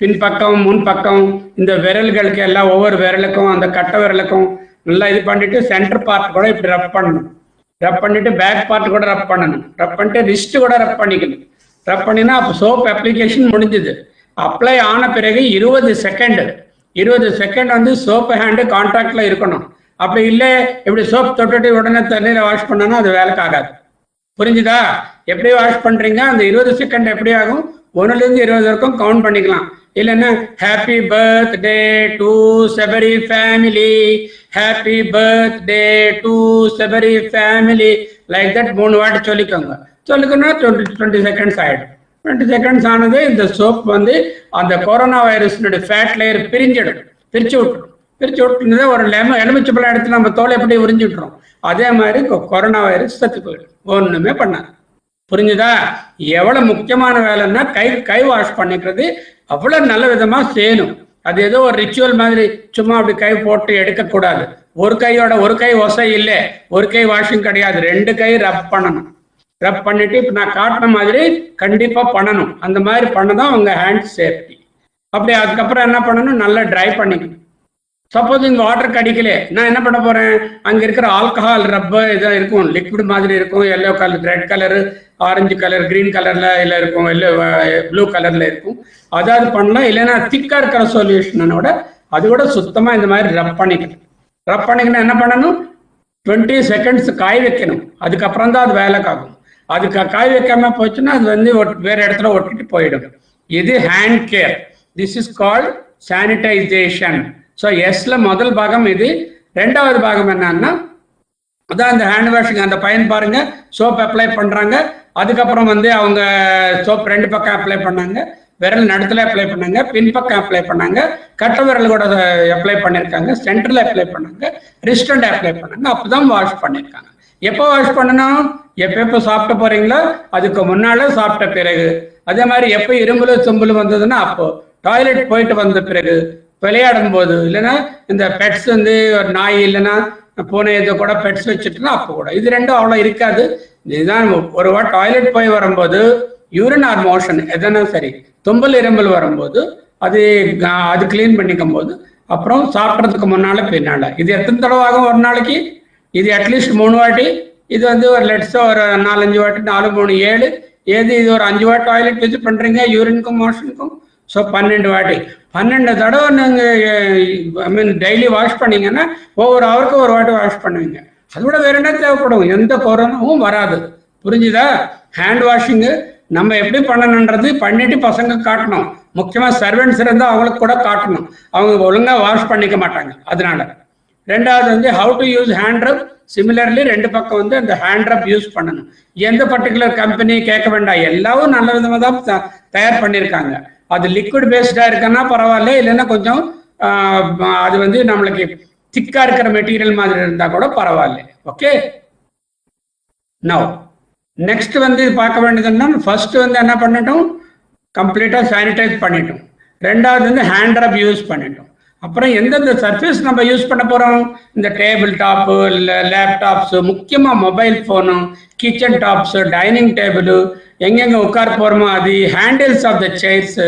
பின்பக்கம் முன்பக்கம், இந்த விரல்களுக்கு எல்லாம் ஒவ்வொரு விரலுக்கும் அந்த கட்டை விரலுக்கும் நல்லா இது பண்ணிட்டு சென்டர் பார்ட் கூட இப்படி ரப் பண்ணணும். ரப் பண்ணிட்டு பேக் பார்ட் கூட ரப் பண்ணணும். ரப் பண்ணிட்டு ரிஸ்ட் கூட ரப் பண்ணிக்கணும். ரப் பண்ணினா அப்போ சோப் அப்ளிகேஷன் முடிஞ்சது. அப்ளை ஆன பிறகு 20 செகண்ட் வந்து சோப்பு ஹேண்டு கான்டாக்ட்ல இருக்கணும். அப்படி இல்லை இப்படி சோப் தொட்டுட்டு உடனே தண்ணியில வாஷ் பண்ணனா அது வேலைக்கு ஆகாது. புரிஞ்சுதா? எப்படி வாஷ் பண்றீங்க, அந்த 20 செகண்ட் எப்படி ஆகும், 1லேருந்து 20 வரைக்கும் கவுண்ட் பண்ணிக்கலாம். இல்லைன்னா ஹாப்பி பர்த்டே டு செபரி ஃபேமிலி, ஹாப்பி பர்த்டே டு செபரி ஃபேமிலி, லைக் தட் 3 வாட்டி சொல்லிக்கோங்க. 20 செகண்ட்ஸ் ஆயிடும். 20 செகண்ட்ஸ் ஆனது இந்த சோப் வந்து அந்த கொரோனா வைரஸ்னுடைய ஃபேட் லேயர் பிரிச்சு விட்டுருந்தது. ஒரு எலுமிச்சம்பழம் எடுத்து நம்ம தோலை எப்படி உறிஞ்சு விட்டுறோம், அதே மாதிரி கொரோனா வைரஸ் சத்து போயிடும், ஒண்ணுமே பண்ணாது. புரிஞ்சுதா? எவ்வளவு முக்கியமான வேலைன்னா கை வாஷ் பண்ணிக்கிறது அவ்வளவு நல்ல விதமா செய்யணும். அது ஏதோ ஒரு ரிச்சுவல் மாதிரி சும்மா அப்படி கை போட்டு எடுக்கக்கூடாது. ஒரு கை ஒசை இல்லை, ஒரு கை வாஷிங் கிடையாது, 2 கை ரப் பண்ணணும். ரப் பண்ணிட்டு இப்போ நான் காட்டின மாதிரி கண்டிப்பா பண்ணணும். அந்த மாதிரி பண்ணதான் உங்க ஹேண்ட் சேஃப்டி. அப்படி அதுக்கப்புறம் என்ன பண்ணணும், நல்லா ட்ரை பண்ணிக்கணும். சப்போஸ் இந்த வாட்டர் கிடைக்கல, நான் என்ன பண்ண போறேன், அங்க இருக்கிற ஆல்கஹால் ரப்ப இதாக இருக்கும், லிக்விட் மாதிரி இருக்கும், yellow colour, red colour, orange colour, green கலர்ல இல்லை இருக்கும், எல்லோ ப்ளூ கலர்ல இருக்கும், அதாவது பண்ணலாம். இல்லைன்னா திக்கா இருக்கிற சொல்யூஷனோட அது கூட சுத்தமா இந்த மாதிரி ரப் பண்ணிக்கணும். ரப் பண்ணிக்கணும் என்ன பண்ணணும், 20 செகண்ட்ஸ் காய வைக்கணும். அதுக்கப்புறம் தான் அது வேலைக்காகும். அதுக்கு காய வைக்காம போச்சுன்னா அது வந்து வேற இடத்துல ஒட்டிட்டு போயிடும். இது hand care. This is called sanitisation. So எஸ்ல முதல் பாகம் இது. ரெண்டாவது பாகம் என்னன்னா அதான் இந்த ஹேண்ட் வாஷிங் அந்த பையன் பாருங்க, சோப் அப்ளை பண்றாங்க, அதுக்கப்புறம் வந்து அவங்க சோப் 2 பக்கம் அப்ளை பண்ணாங்க, விரல் நடுத்துல அப்ளை பண்ணாங்க, பின்பக்கம் அப்ளை பண்ணாங்க, கட்ட விரல் கூட அப்ளை பண்ணியிருக்காங்க, சென்டர்ல அப்ளை பண்ணாங்க, ரிஸ்டண்ட் அப்ளை பண்ணாங்க, அப்பதான் வாஷ் பண்ணியிருக்காங்க. எப்போ வாஷ் பண்ணணும்? எப்போ சாப்பிட்டு போறீங்களோ அதுக்கு முன்னால, சாப்பிட்ட பிறகு. அதே மாதிரி எப்போ இரும்புல தும்புல வந்ததுன்னா அப்போ, டாய்லெட் போயிட்டு வந்த பிறகு, விளையாடும் போது, இல்லைன்னா இந்த பெட்ஸ் வந்து நாய் இல்லைன்னா பூனை இதை கூட பெட்ஸ் வச்சுட்டுனா அப்போ கூட. இது ரெண்டும் அவ்வளோ இருக்காது. இதுதான் ஒரு டாய்லெட் போய் வரும்போது யூரின் ஆர் மோஷன் எதனா சரி, தும்பல் இரும்பல் வரும்போது அது கிளீன் பண்ணிக்கும் போது, அப்புறம் சாப்பிட்றதுக்கு முன்னால பின்னால. இது எத்தனை தடவை ஆகும் ஒரு நாளைக்கு? இது அட்லீஸ்ட் 3 வாட்டி. இது வந்து ஒரு லெட்ஸோ ஒரு 4-5 வாட்டி, 4, 3, 7 ஏது இது ஒரு 5 வாட்டி டாய்லெட் விசிட் பண்றீங்க யூரினுக்கும் மோஷனுக்கும். ஸோ 12 வாட்டி. 12 தடவை நீங்கள் டெய்லி வாஷ் பண்ணீங்கன்னா ஒவ்வொரு ஹவருக்கு ஒரு வாட்டி வாஷ் பண்ணுவீங்க. அதோட வேற என்ன தேவைப்படும்? எந்த கொரோனாவும் வராது. புரிஞ்சுதா? ஹேண்ட் வாஷிங்கு நம்ம எப்படி பண்ணணுன்றது பண்ணிட்டு பசங்க காட்டணும். முக்கியமா சர்வெண்ட்ஸ் இருந்தால் அவங்களுக்கு கூட காட்டணும். அவங்க ஒழுங்கா வாஷ் பண்ணிக்க மாட்டாங்க. அதனால 2வது வந்து how to use hand rub. Similarly 2 பக்கம் வந்து அந்த ஹேண்ட் ரப் யூஸ் பண்ணணும். எந்த பர்டிகுலர் கம்பெனி கேட்க வேண்டாம், எல்லாரும் நல்ல விதமாக தான் தயார் பண்ணியிருக்காங்க. அது லிக்விட் பேஸ்டா இருக்குன்னா பரவாயில்ல, இல்லைன்னா கொஞ்சம் அது வந்து நம்மளுக்கு திக்கா இருக்கிற மெட்டீரியல் மாதிரி இருந்தா கூட பரவாயில்ல. ஓகே, நவ் நெக்ஸ்ட் வந்து பார்க்க வேண்டியதுன்னா, ஃபர்ஸ்ட் வந்து என்ன பண்ணிட்டோம், கம்ப்ளீட்டா சானிடைஸ் பண்ணிட்டோம். 2வது வந்து ஹேண்ட் ரப் யூஸ் பண்ணிட்டோம். அப்புறம் எந்தெந்த சர்ஃபேஸ் நம்ம யூஸ் பண்ண போறோம்? இந்த டேபிள் டாப்பு, லேப்டாப்ஸ், முக்கியமா mobile phone, kitchen tops, dining table, எங்கெங்க உட்கார போறோமோ அது, ஹேண்டில்ஸ் ஆஃப் த சேர்ஸ்,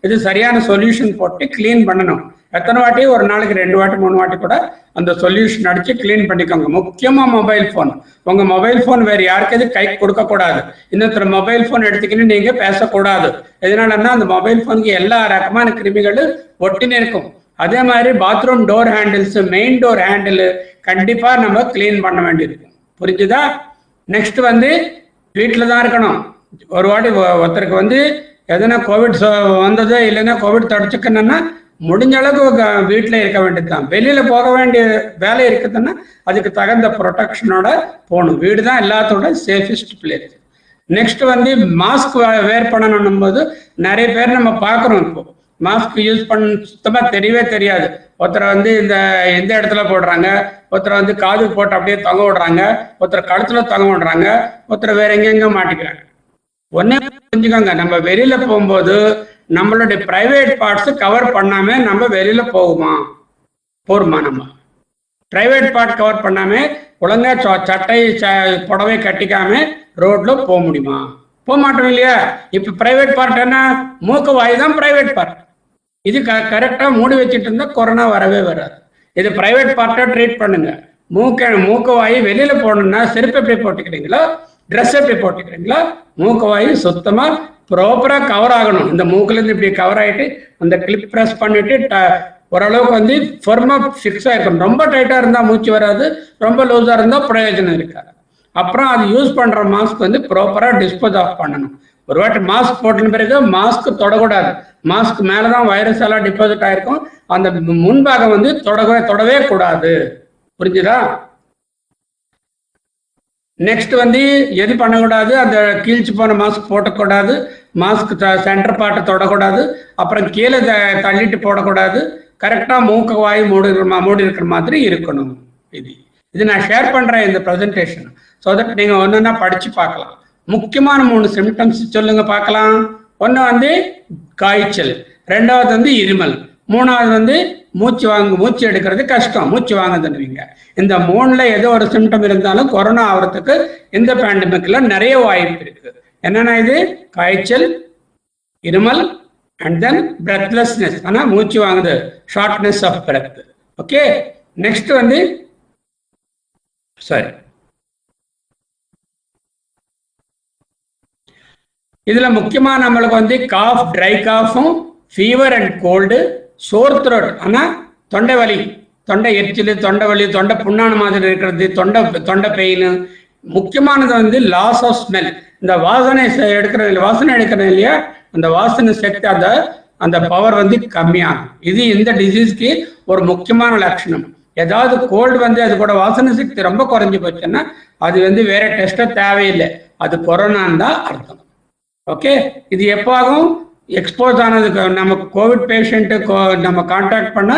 இது சரியான சொல்யூஷன் போட்டு கிளீன் பண்ணணும். எத்தனை வாட்டி? ஒரு நாளைக்கு 2 வாட்டி 3 வாட்டி கூட அந்த சொல்யூஷன் அடிச்சு கிளீன் பண்ணிக்கோங்க. முக்கியமா மொபைல் போன். உங்க மொபைல் போன் வேற யாருக்காவது கை கொடுக்க கூடாது. இன்னொருத்தர் மொபைல் போன் எடுத்துக்கின்னு நீங்க பேசக்கூடாது. எதனாலன்னா அந்த மொபைல் போனுக்கு எல்லா ரகமான கிருமிகளும் ஒட்டின்னு இருக்கும். அதே மாதிரி bathroom door handles, main door handle கண்டிப்பா நம்ம கிளீன் பண்ண வேண்டியிருக்கும். புரிஞ்சுதா? நெக்ஸ்ட் வந்து வீட்டில் தான் இருக்கணும். ஒரு வாட்டி ஒருத்தருக்கு வந்து எதனா கோவிட் வந்தது, இல்லைன்னா கோவிட் தடுச்சுக்கணும்னா முடிஞ்ச அளவுக்கு வீட்டில் இருக்க வேண்டியது தான். வெளியில போக வேண்டிய வேலை இருக்குதுன்னா அதுக்கு தகுந்த ப்ரொடெக்ஷனோட போகணும். வீடு தான் எல்லாத்தோட சேஃபஸ்ட் பிளேஸ். நெக்ஸ்ட் வந்து மாஸ்க் வேர் பண்ணணும் போது நிறைய பேர் நம்ம பார்க்குறோம். இப்போ மாஸ்க் யூஸ் பண்ண சுத்தமா தெரியவே தெரியாது. ஒருத்தரை வந்து எந்த இடத்துல போடுறாங்க, ஒருத்தரை வந்து காதுக்கு போட்டு அப்படியே தொங்க விடுறாங்க, ஒருத்தர் கழுத்துல தொங்க விடுறாங்க, ஒருத்தர் வேற எங்கெங்க மாட்டிக்கிறாங்க. ஒன்னே புரிஞ்சுக்கோங்க, நம்ம வெளியில போகும்போது நம்மளுடைய பிரைவேட் பார்ட்ஸ் கவர் பண்ணாம நம்ம வெளியில போகுமா? போருமா? நம்ம பிரைவேட் பார்ட் கவர் பண்ணாம ஒழுங்கா சட்டை புடவை கட்டிக்காம ரோட்ல போக முடியுமா? போக மாட்டோம் இல்லையா? இப்ப பிரைவேட் பார்ட் என்ன? மூக்கு வாய் தான் பிரைவேட் பார்ட். இது கரெக்டா மூடி வச்சுட்டு இருந்தா கொரோனா வரவே வராது. இது பிரைவேட் பார்ட்டா ட்ரீட் பண்ணுங்க. மூக்கு வாய் வெளியில போகணும்னா செருப்பு எப்படி போட்டுக்கிறீங்களோ, ட்ரெஸ் எப்படி போட்டுக்கிறீங்களோ, மூக்கு வாய் சுத்தமா ப்ராப்பரா கவர் ஆகணும். இந்த மூக்குல இருந்து இப்படி கவர் ஆயிட்டு அந்த கிளிப் ப்ரெஸ் பண்ணிட்டு ஓரளவுக்கு வந்து ஃபர்மா ஃபிக்ஸ் ஆயிருக்கணும். ரொம்ப டைட்டா இருந்தா மூச்சு வராது, ரொம்ப லூஸா இருந்தா பிரயோஜனம் இருக்காது. அப்புறம் அது யூஸ் பண்ற மாஸ்க் வந்து ப்ராப்பரா டிஸ்போஸ் ஆஃப் பண்ணணும். ஒரு வாட்டி மாஸ்க் போட்டின பிறகு மாஸ்க் தொடக்கூடாது. மாஸ்க் மேலதான் வைரஸ் எல்லாம் டிபாசிட் ஆயிருக்கும். அந்த முன்பாகம் வந்து தொடவே கூடாது. புரிஞ்சுதா? நெக்ஸ்ட் வந்து எது பண்ணக்கூடாது, அந்த கீழ்ச்சி போன மாஸ்க் போட்டக்கூடாது, மாஸ்க் சென்டர் பார்ட்டை தொடக்கூடாது, அப்புறம் கீழே தள்ளிட்டு போடக்கூடாது. கரெக்டா மூக்கு வாய் மூடி இருக்கிற மாதிரி இருக்கணும். இது நான் ஷேர் பண்றேன் இந்த ப்ரெசன்டேஷன். ஸோ தட் நீங்க ஒன்னொன்னா படிச்சு பார்க்கலாம். முக்கியமான 3 சிம்டம்ஸ் சொல்லுங்க பார்க்கலாம். ஒன்று வந்து காய்ச்சல், 2வது வந்து இருமல், 3வது வந்து மூச்சு எடுக்கிறது கஷ்டம், மூச்சு வாங்குதுன்னுவீங்க. இந்த 3ல ஏதோ ஒரு சிம்டம் இருந்தாலும் கொரோனா ஆகிறதுக்கு இந்த பேண்டமிக்ல நிறைய வாய்ப்பு இருக்கு. என்னன்னா இது காய்ச்சல், இருமல் அண்ட் தென் பிரெத்லெஸ்னஸ், ஆனா மூச்சு வாங்குது, shortness of breath. Okay, next வந்து சரி, இதுல முக்கியமா நம்மளுக்கு வந்து காஃப், ட்ரை காஃபும், fever and cold, sore throat, ஆனா தொண்டை வலி, தொண்டை எரிச்சல், தொண்டை வலி, தொண்டை புண்ணான மாதிரி இருக்கிறது, தொண்டை பெயின். முக்கியமானது வந்து லாஸ் ஆஃப் ஸ்மெல். இந்த வாசனை எடுக்கிறேன் இல்லையா, அந்த வாசனை சக்தி, அந்த பவர் வந்து கம்மியாகும். இது இந்த டிசீஸ்க்கு ஒரு முக்கியமான லட்சணம். ஏதாவது கோல்டு வந்து அது கூட வாசனை சக்தி ரொம்ப குறைஞ்சி போச்சுன்னா அது வந்து வேற டெஸ்ட்டை தேவையில்லை, அது கொரோனான்னு தான் அர்த்தம். ஓகே, இது எப்போ ஆகும்? எக்ஸ்போஸ் ஆனதுக்கு நம்ம கோவிட் பேஷண்ட்டு நம்ம கான்டாக்ட் பண்ண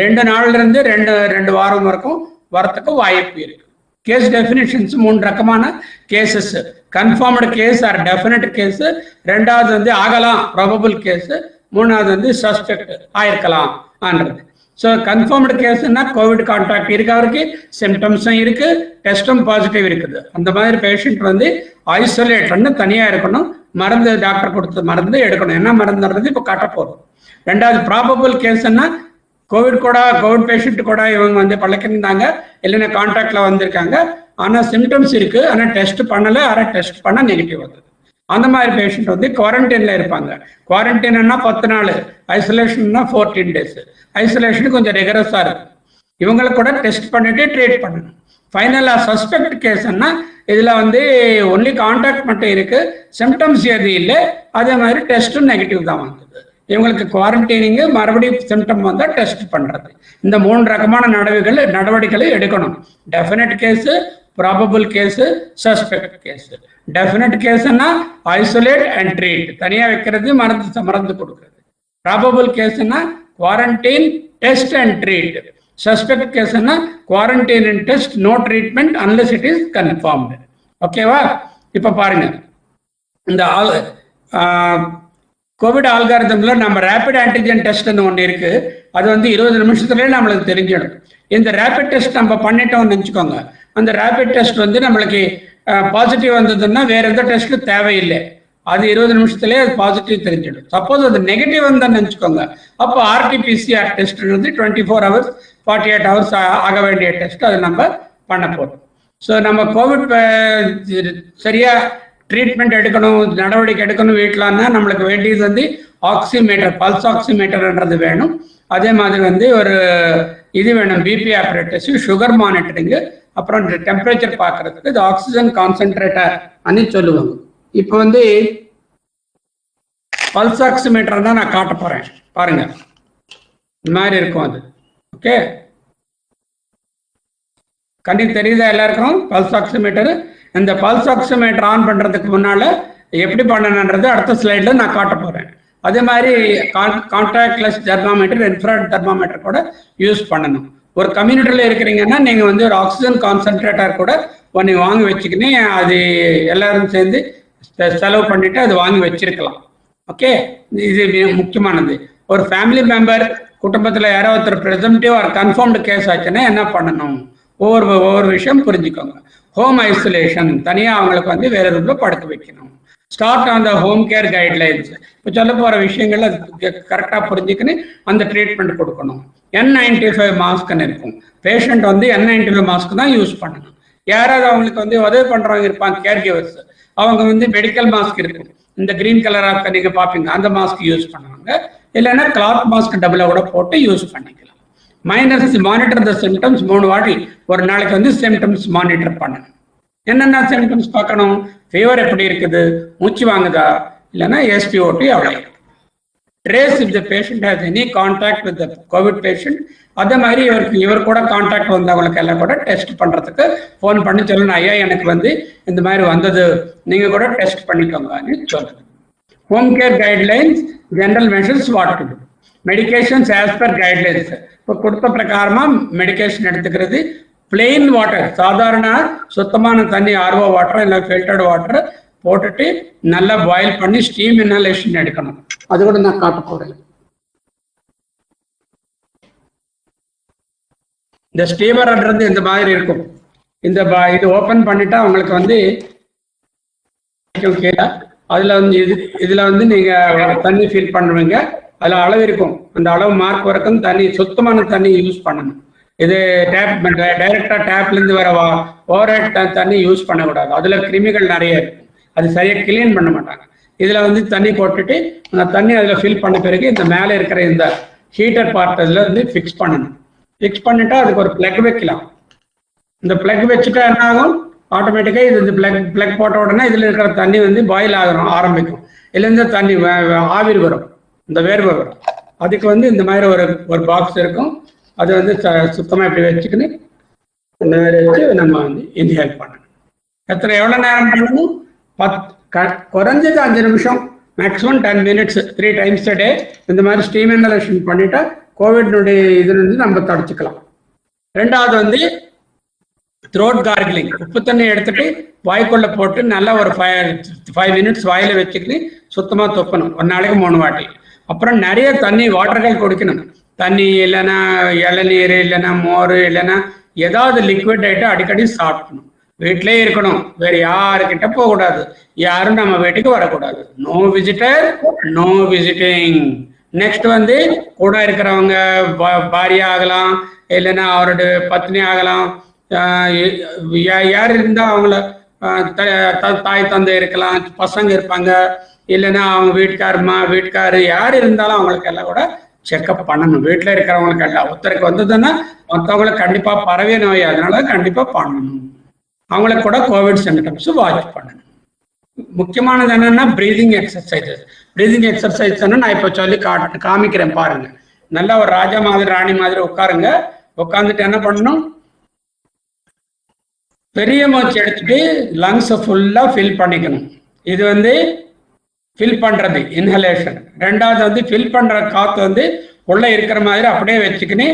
2 நாள்ல இருந்து 2 வாரம் வரைக்கும் வரத்துக்கு வாய்ப்பு இருக்கு. கேஸ் டெஃபினிஷன்ஸ் 3 ரகமான cases: confirmed case or definite case, 2வது வந்து ஆகலாம் ப்ராபபிள் கேஸ், 3வது வந்து சஸ்பெக்ட் ஆயிருக்கலாம் ஆன்றது. ஸோ கன்ஃபார்ம்டு கேஸ்னா கோவிட் கான்டாக்ட் இருக்கவருக்கு சிம்டம்ஸும் இருக்கு, டெஸ்ட்டும் பாசிட்டிவ் இருக்குது. அந்த மாதிரி பேஷண்ட் வந்து ஐசோலேட்டர்னு தனியாக இருக்கணும், மருந்து டாக்டர் கொடுத்த மருந்து எடுக்கணும். என்ன மருந்துன்றது இப்போ காட்ட போகிறோம். 2வது ப்ராபபிள் கேஸ்ன்னா கோவிட் பேஷண்ட் கூட இவங்க வந்து பழக்கிருந்தாங்க, இல்லைன்னா கான்டாக்ட்ல வந்திருக்காங்க, ஆனால் சிம்டம்ஸ் இருக்கு, ஆனால் டெஸ்ட் பண்ணலை, ஆனால் டெஸ்ட் பண்ண நெகட்டிவ் வந்தது. அந்த மாதிரி பேஷண்ட் வந்து குவாரண்டைன்ல இருப்பாங்க. குவாரண்டைன்னா 10 நாள், ஐசோலேஷன்னா 14 days. ஐசோலேஷன் கொஞ்சம் ரெகரஸா இருக்கு. இவங்களுக்கு கூட டெஸ்ட் பண்ணிட்டு ட்ரீட் பண்ணணும். ஃபைனலா சஸ்பெக்ட் கேஸ்ன்னா இதுல வந்து ஒன்லி கான்டாக்ட் மட்டும் இருக்கு, சிம்டம்ஸ் எது இல்லை, அதே மாதிரி டெஸ்ட்டும் நெகட்டிவ் தான் வந்தது. இவங்களுக்கு குவாரண்டைனிங்கு, மறுபடியும் சிம்டம் வந்தால் டெஸ்ட் பண்றது. இந்த 3 ரகமான நடவடிக்கைகளை எடுக்கணும். Definite case, probable case, suspect case. Definite கேஸ்ன்னா ஐசோலேட் அண்ட் ட்ரீட், தனியாக வைக்கிறது, மருந்து கொடுக்குறது. ப்ராபபிள் கேஸ்ன்னா quarantine, test and treat. Suspect கேஸ்ன்னா quarantine and test, no treatment unless it is confirmed. ஓகேவா? இப்போ பாருங்க, இந்த கோவிட் ஆல்காரிதம்ல நம்ம ரேபிட் ஆன்டிஜன் டெஸ்ட்னு ஒன்று இருக்கு. அது வந்து 20 நிமிஷத்துலேயே நம்மளுக்கு தெரிஞ்சிடும். இந்த ரேபிட் டெஸ்ட் நம்ம பண்ணிட்டோம்னு நினச்சிக்கோங்க. அந்த ரேபிட் டெஸ்ட் வந்து நம்மளுக்கு பாசிட்டிவ் வந்ததுன்னா வேற எந்த டெஸ்ட்டும் தேவையில்லை, அது 20 நிமிஷத்துலேயே அது பாசிட்டிவ் தெரிஞ்சிடும். சப்போஸ் அது நெகட்டிவ் வந்தான்னு நினச்சிக்கோங்க, அப்போ ஆர்டிபிசிஆர் டெஸ்ட் வந்து 24 hours 48 hours ஆக வேண்டிய டெஸ்ட் அது நம்ம பண்ண போகிறோம். ஸோ நம்ம கோவிட் சரியா ட்ரீட்மெண்ட் எடுக்கணும், நடவடிக்கை எடுக்கணும் வீட்டிலன்னா நம்மளுக்கு வேண்டியது வந்து ஆக்சிமீட்டர், பல்ஸ் ஆக்சிமீட்டர்ன்றது வேணும். அதே மாதிரி வந்து ஒரு இது வேணும், பிபி ஆப்ரேட்டர்ஸ், சுகர் மானிட்டரிங்கு, அப்புறம் டெம்பரேச்சர் பார்க்கறதுக்கு இது ஆக்சிஜன் கான்சென்ட்ரேட்டர் அனு சொல்லுவாங்க. இப்போ வந்து பல்ஸ் ஆக்சிமீட்டர் தான் நான் காட்ட போறேன். பாருங்க, இந்த மாதிரி இருக்கும் அது. ஓகே, கண்டிப்பாக தெரியுதா எல்லாருக்கும் பல்ஸ் ஆக்சிமீட்டர்? இந்த பல்ஸ் ஆக்சிமீட்டர் ஆன் பண்றதுக்கு முன்னால எப்படி பண்ணணுன்றது அடுத்த ஸ்லைட்ல நான் காட்ட போறேன். அதே மாதிரி கான்டாக்ட்லெஸ் தெர்மாமீட்டர், இன்ஃப்ராரெட் தெர்மாமீட்டர் கூட யூஸ் பண்ணணும். ஒரு கம்யூனிட்டியில் இருக்கிறீங்கன்னா நீங்க வந்து ஒரு ஆக்சிஜன் கான்சென்ட்ரேட்டர் கூட ஒன்று வாங்கி வச்சுக்கினே அது எல்லாரும் சேர்ந்து செலவு பண்ணிட்டு அது வாங்கி வச்சிருக்கலாம். ஓகே, இது முக்கியமானது. ஒரு ஃபேமிலி மெம்பர் குடும்பத்தில் யாரோ ஒருத்தர் ப்ரெசன்டிவ் ஆர் கன்ஃபார்ம்டு கேஸ் ஆச்சுன்னா என்ன பண்ணணும், ஒவ்வொரு விஷயம் புரிஞ்சுக்கோங்க. ஹோம் ஐசோலேஷன், தனியாக அவங்களுக்கு வந்து வேற ரூம்ல படுக்க வைக்கணும். Start on the home care guidelines, இப்போ சொல்ல போகிற விஷயங்கள் அது கரெக்டாக புரிஞ்சுக்கின்னு அந்த ட்ரீட்மெண்ட் கொடுக்கணும். N95 மாஸ்க்னு இருக்கும். பேஷண்ட் வந்து N95 மாஸ்க் தான் யூஸ் பண்ணணும். யாராவது அவங்களுக்கு வந்து உதவி பண்ணுறவங்க இருப்பாங்க, கேர் கிவர்ஸ், அவங்க வந்து மெடிக்கல் மாஸ்க் இருக்கும், இந்த கிரீன் கலராக நீங்கள் பார்ப்பீங்க, அந்த மாஸ்க் யூஸ் பண்ணுவாங்க. இல்லைன்னா கிளாத் மாஸ்க் டபுளாக கூட போட்டு யூஸ் பண்ணிக்கலாம். மைனஸ் மானிட்டர் த சிம்டம்ஸ், 3 வாட்டி ஒரு நாளைக்கு வந்து சிம்டம்ஸ் மானிட்டர் பண்ணணும். என்னென்ன சிம்டம்ஸ் பார்க்கணும்? ஃபீவர் எப்படி இருக்குது, மூச்சு வாங்குதா, இல்லைன்னா SpO2 அவ்வளோ. Trace if the patient has any contact with the Covid patient. அதே மாதிரி இவர் கூட கான்டாக்ட் வந்தவங்களுக்கு எல்லாம் கூட டெஸ்ட் பண்ணுறதுக்கு ஃபோன் பண்ணி சொல்லணும், ஐயா எனக்கு வந்து இந்த மாதிரி வந்தது, நீங்கள் கூட டெஸ்ட் பண்ணிக்கோங்கன்னு சொல்லுது. Home care guidelines, general measures, what to to. Medications as per guidelines, இப்போ கொடுத்த பிரகாரமா மெடிகேஷன் எடுத்துக்கிறது. பிளெயின் வாட்டர், சாதாரண சுத்தமான தண்ணி, RO வாட்டர் இல்லை ஃபில்டர்டு வாட்டர் போட்டுட்டு நல்லா பாயில் பண்ணி ஸ்டீம் இன்ஹலேஷன் எடுக்கணும். அது கூட நான் காட்ட போறேன். இந்த ஸ்டீமர்ன்றது இந்த மாதிரி இருக்கும். இது ஓப்பன் பண்ணிட்டா உங்களுக்கு வந்து கீழே அதுல வந்து இதுல வந்து நீங்க தண்ணி ஃபீல் பண்ணுவீங்க. அதுல அளவு இருக்கும், அந்த அளவு மார்க் வரைக்கும் தண்ணி, சுத்தமான தண்ணி யூஸ் பண்ணணும். இது டைரக்டா டேப்ல இருந்து வர ஓவர் தண்ணி யூஸ் பண்ணக்கூடாது. அதுல கிருமிகள் நிறைய இருக்கும், அது சரியா கிளீன் பண்ண மாட்டாங்க. இதுல வந்து தண்ணி போட்டுட்டு அந்த தண்ணி அதுல ஃபில் பண்ண பிறகு இந்த மேலே இருக்கிற இந்த ஹீட்டர் பார்ட் அதுல வந்து ஃபிக்ஸ் பண்ணணும். ஃபிக்ஸ் பண்ணிட்டா அதுக்கு ஒரு பிளக் வைக்கலாம். இந்த பிளக் வச்சுட்டா என்ன ஆகும், ஆட்டோமேட்டிக்கா இது இந்த பிளக் போட்ட உடனே இதுல இருக்கிற தண்ணி வந்து பாயில் ஆரம்பிக்கும். இதுல இருந்து தண்ணி ஆவிர் வரும், இந்த வேர்வை வரும். அதுக்கு வந்து இந்த மாதிரி ஒரு பாக்ஸ் இருக்கும். அது வந்து சுத்தமாக இப்படி வச்சுக்கின்னு இந்த மாதிரி வச்சு நம்ம வந்து இன்ஹேல் பண்ணணும். எவ்வளோ நேரம் பண்ணணும்? குறைஞ்சது 5 நிமிஷம், maximum 10 minutes 3 times a day இந்த மாதிரி ஸ்டீம் இன்ஹலேஷன் பண்ணிட்டா கோவிட்னுடைய இதுல இருந்து நம்ம தடுச்சுக்கலாம். ரெண்டாவது வந்து த்ரோட் கார்கிலிங், உப்பு தண்ணி எடுத்துட்டு வாய்க்குள்ள போட்டு நல்லா ஒரு 5 மினிட்ஸ் வாயில வச்சுக்கிட்டு சுத்தமா துப்பணும், ஒரு நாளைக்கு 3 வாட்டி. அப்புறம் நிறைய தண்ணி வாட்டர்கள் குடிக்கணும். தண்ணி இல்லைன்னா இளநீர், இல்லைன்னா மோர், இல்லைன்னா ஏதாவது லிக்விட் ஐட்டம் அடிக்கடி சாப்பிடணும். வீட்டிலே இருக்கணும், வேற யாருக்கிட்ட போகக்கூடாது, யாரும் நம்ம வீட்டுக்கு வரக்கூடாது. No visitor, no visiting. Next வந்து கூட இருக்கிறவங்க பாரியா ஆகலாம், இல்லைன்னா அவருடைய பத்னி ஆகலாம், யார் இருந்தா அவங்கள தாய் தந்தை இருக்கலாம், பசங்க இருப்பாங்க, இல்லைன்னா அவங்க வீட்டுக்காரு யார் இருந்தாலும் அவங்களுக்கு எல்லாம் கூட செக்அப் பண்ணணும். வீட்டில் இருக்கிறவங்களுக்கு எல்லாம் ஒருத்தருக்கு வந்ததுன்னா மற்றவங்களுக்கு கண்டிப்பா பரவே நோய், அதனால கண்டிப்பா பண்ணணும். அவங்களுக்கு கூட கோவிட் சிம்டம்ஸ் வாட்ச் பண்ணணும். முக்கியமானது என்னன்னா பிரீதிங் எக்ஸசைசஸ். பிரீதிங் எக்ஸசைஸ் நான் இப்போ சொல்லி காமிக்கிறேன் பாருங்க. நல்லா ஒரு ராஜா மாதிரி ராணி மாதிரி உட்காருங்க. உட்காந்துட்டு என்ன பண்ணணும்? பெரிய மூச்சு எடுத்துட்டு லங்ஸ் ஃபுல்லா ஃபில் பண்ணிக்கணும். இது வந்து ஃபில் பண்றது இன்ஹலேஷன். ரெண்டாவது வந்து ஃபில் பண்ற காத்து வந்து உள்ள இருக்கிற மாதிரி அப்படியே வச்சுக்கின்னு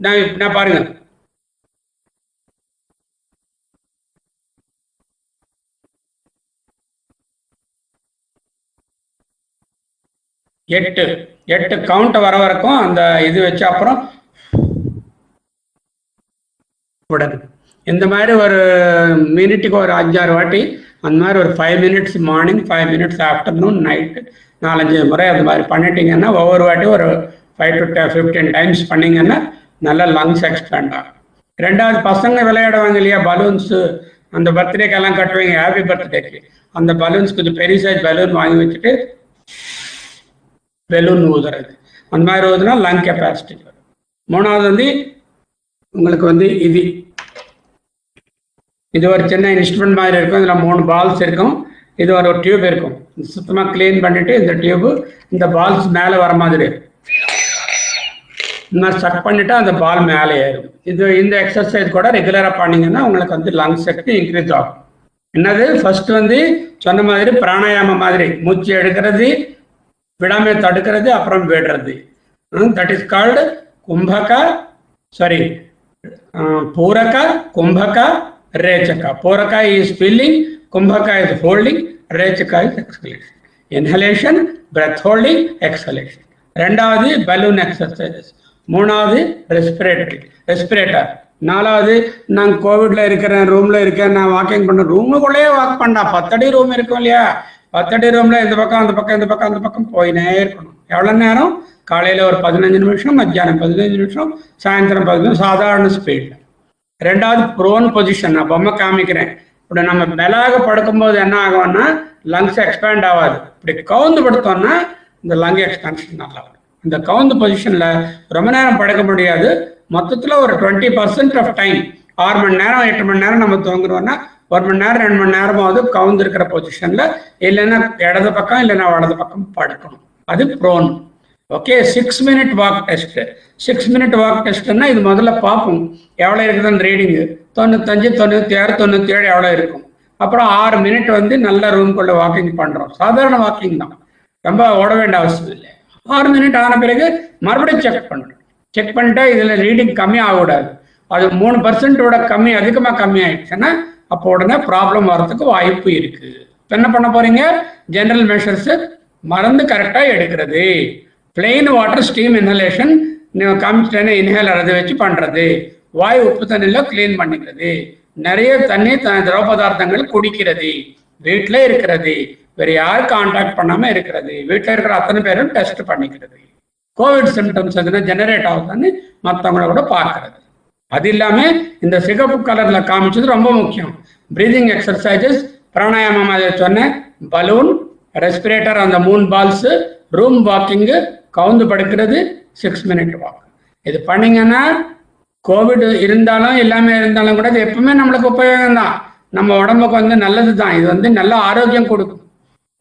நான் பாருங்க, எட்டு கவுண்ட் வர வரைக்கும் அந்த இது வச்சு அப்புறம் விடணும். இந்த மாதிரி ஒரு மினிட்டுக்கு ஒரு 5-6 வாட்டி அந்த மாதிரி ஒரு 5 minutes morning, 5 minutes afternoon, night 4-5 முறை அது மாதிரி பண்ணிட்டீங்கன்னா ஒவ்வொரு வாட்டி ஒரு 5 to 15 டைம்ஸ் பண்ணிங்கன்னா நல்லா லங்ஸ் எக்ஸ்பேண்ட் ஆகும். ரெண்டாவது பசங்க விளையாடுவாங்க இல்லையா, பலூன்ஸு, அந்த பர்த்டேக்கெல்லாம் கட்டுவீங்க, ஹாப்பி பர்த்டேக்கு, அந்த பலூன்ஸ் கொஞ்சம் பெரிய சைஸ் பலூன் வாங்கி வச்சுட்டு பெலூன் ஊதுறது, அந்த மாதிரி ஊதுனா லங் கெப்பாசிட்டி வரும். மூணாவது வந்து உங்களுக்கு வந்து இது ஒரு சின்ன இன்ஸ்ட்ருமெண்ட் மாதிரி இருக்கும். இதில் 3 பால்ஸ் இருக்கும். இது ஒரு டியூப் இருக்கும். சுத்தமாக கிளீன் பண்ணிட்டு இந்த டியூப் இந்த பால்ஸ் மேலே வர மாதிரி இந்த மாதிரி சக் பண்ணிட்டு அந்த பால் மேலே ஏறும். இந்த எக்ஸசைஸ் கூட ரெகுலராக பண்ணிங்கன்னா உங்களுக்கு வந்து லங் சக்தி இன்க்ரீஸ் ஆகும். என்னது ஃபர்ஸ்ட் வந்து சொன்ன மாதிரி பிராணாயாமம் மாதிரி மூச்சு எடுக்கிறது, விடாம தடுக்கிறது, அப்புறம் விடுறது. That is called puraka, kumbhaka, rechaka. Puraka is filling, kumbhaka is holding, rechaka is exhalation. Inhalation, breath holding, exhalation. ரெண்டாவது பலூன் எக்ஸசைசஸ். மூணாவது ரெஸ்பிரேட்டர். நாலாவது நான் கோவிட்ல இருக்கிறேன், ரூம்ல இருக்கேன், நான் வாக்கிங் பண்ண ரூமுக்குள்ளேயே வாக் பண்ணா 10 அடி ரூம் இருக்கும் இல்லையா, 10 அடி ரூம்ல இந்த பக்கம் அந்த பக்கம் இந்த பக்கம் அந்த பக்கம் போயினே இருக்கணும். எவ்வளவு நேரம்? காலையில ஒரு 15 நிமிஷம், மத்தியானம் 15 நிமிஷம், சாயந்தரம் 15 நிமிஷம், சாதாரண ஸ்பீட்ல. ரெண்டாவது ப்ரோன் பொசிஷன். நான் பொம்மை காமிக்கிறேன். இப்படி நம்ம மேலாக படுக்கும்போது என்ன ஆகும்னா லங்ஸ் எக்ஸ்பேண்ட் ஆகாது. இப்படி கவுந்து படுத்தோம்னா இந்த லங் எக்ஸ்பேன்ஷன் நல்லா வரும். இந்த கவுந்து பொசிஷன்ல ரொம்ப நேரம் படுக்க முடியாது. மொத்தத்துல ஒரு 20% ஆஃப் டைம், 6 மணி நேரம் 8 மணி நேரம் நம்ம தூங்குறோம்னா 1 மணி நேரம் 2 மணி நேரமாவது கவுந்து இருக்கிற பொசிஷன்ல, இல்லைன்னா இடது பக்கம் இல்லைன்னா வலது பக்கம் படுக்கணும். அது prone. Okay. 6 minute walk test. 6 minute walk டெஸ்ட்னா இது முதல்ல பார்ப்போம் எவ்வளோ இருக்குதுன்னு ரீடிங்கு. 95, 96, 97 எவ்வளோ இருக்கும். அப்புறம் 6 மினிட் வந்து நல்ல ரூம்குள்ள வாக்கிங் பண்றோம். சாதாரண வாக்கிங் தான், ரொம்ப ஓட வேண்டிய அவசியம் இல்லை. 6 மினிட் ஆன பிறகு மறுபடியும் செக் பண்ணுறோம். செக் பண்ணிட்டா இதுல ரீடிங் கம்மி ஆகக்கூடாது. அது 3% கம்மி, அதிகமாக கம்மி ஆயிடுச்சுன்னா அப்போ உடனே ப்ராப்ளம் வர்றதுக்கு வாய்ப்பு இருக்கு. என்ன பண்ண போறீங்க? ஜெனரல் மெஷர்ஸ் மருந்து கரெக்டா எடுக்கிறது. பிளெயின் வாட்டர் ஸ்டீம் இன்ஹலேஷன் காமிச்சிட்டேன்னு இன்ஹேலர் அதை வச்சு பண்றது. வாய் உப்பு தண்ணியில கிளீன் பண்ணிக்கிறது. நிறைய தண்ணி திரவ பதார்த்தங்கள் குடிக்கிறது. வீட்டில் இருக்கிறது. வேற யாரும் கான்டாக்ட் பண்ணாம இருக்கிறது. வீட்டில் இருக்கிற அத்தனை பேரும் டெஸ்ட் பண்ணிக்கிறது. கோவிட் சிம்டம்ஸ் எதுனா ஜெனரேட் ஆகுதுன்னு மற்றவங்கள கூட பார்க்கறது. அது இல்லாம இந்த சிகப்பு கலர்ல காமிச்சது ரொம்ப முக்கியம். பிரீதிங் எக்ஸசைசஸ், பிராணாயாமம் அதை சொன்னேன், பலூன், ரெஸ்பிரேட்டர், அந்த 3 பால்ஸ், ரூம் வாக்கிங்கு, கவுந்து படுக்கிறது, 6 மினிட் வாக். இது பண்ணீங்கன்னா கோவிட் இருந்தாலும் எல்லாமே இருந்தாலும் கூட இது எப்பவுமே நம்மளுக்கு உபயோகம் தான். நம்ம உடம்புக்கு வந்து நல்லது தான். இது வந்து நல்ல ஆரோக்கியம் கொடுக்கும்.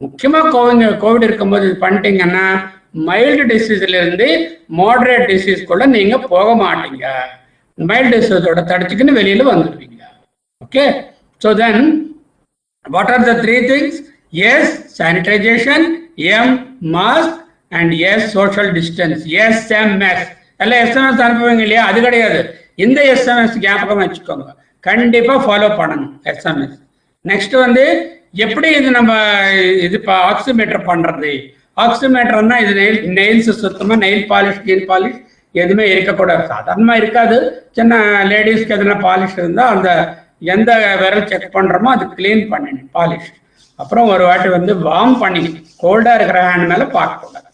முக்கியமா கோவிட் இருக்கும்போது இது பண்ணிட்டீங்கன்னா மைல்டு டிசீஸ்ல இருந்து மாடரேட் டிசீஸ்க்குள்ள நீங்க போக மாட்டீங்க. மைல்டு டிசீஸோட தடுத்துக்குன்னு வெளியில வந்துடுவீங்க. Okay, so then what are the 3 things? S sanitization, M mask, and S social distance. SMS எல்லாம் SMS அனுப்புவீங்க இல்லையா, அது கிடையாது. இந்த SMS ஞாபகம் வச்சுக்கோங்க, கண்டிப்பா ஃபாலோ பண்ணணும் SMS. நெக்ஸ்ட் வந்து எப்படி இது நம்ம இது இப்போ ஆக்சிமீட்டர் பண்றது? ஆக்சிமீட்டர்னா இது நெயில்ஸ் சுத்தமா நெயில் பாலிஷ் கீல் பாலிஷ் எதுவுமே இருக்கக்கூடாது. சாதாரணமாக இருக்காது. சின்ன லேடிஸ்க்கு எதுனா பாலிஷ் இருந்தால் அந்த எந்த விரல் செக் பண்ணுறோமோ அது கிளீன் பண்ணிடணும் பாலிஷ். அப்புறம் ஒரு வாட்டி வந்து வார்ம் பண்ணிக்கணும். கோல்டாக இருக்கிற ஹேண்ட் மேலே பார்க்கக்கூடாது.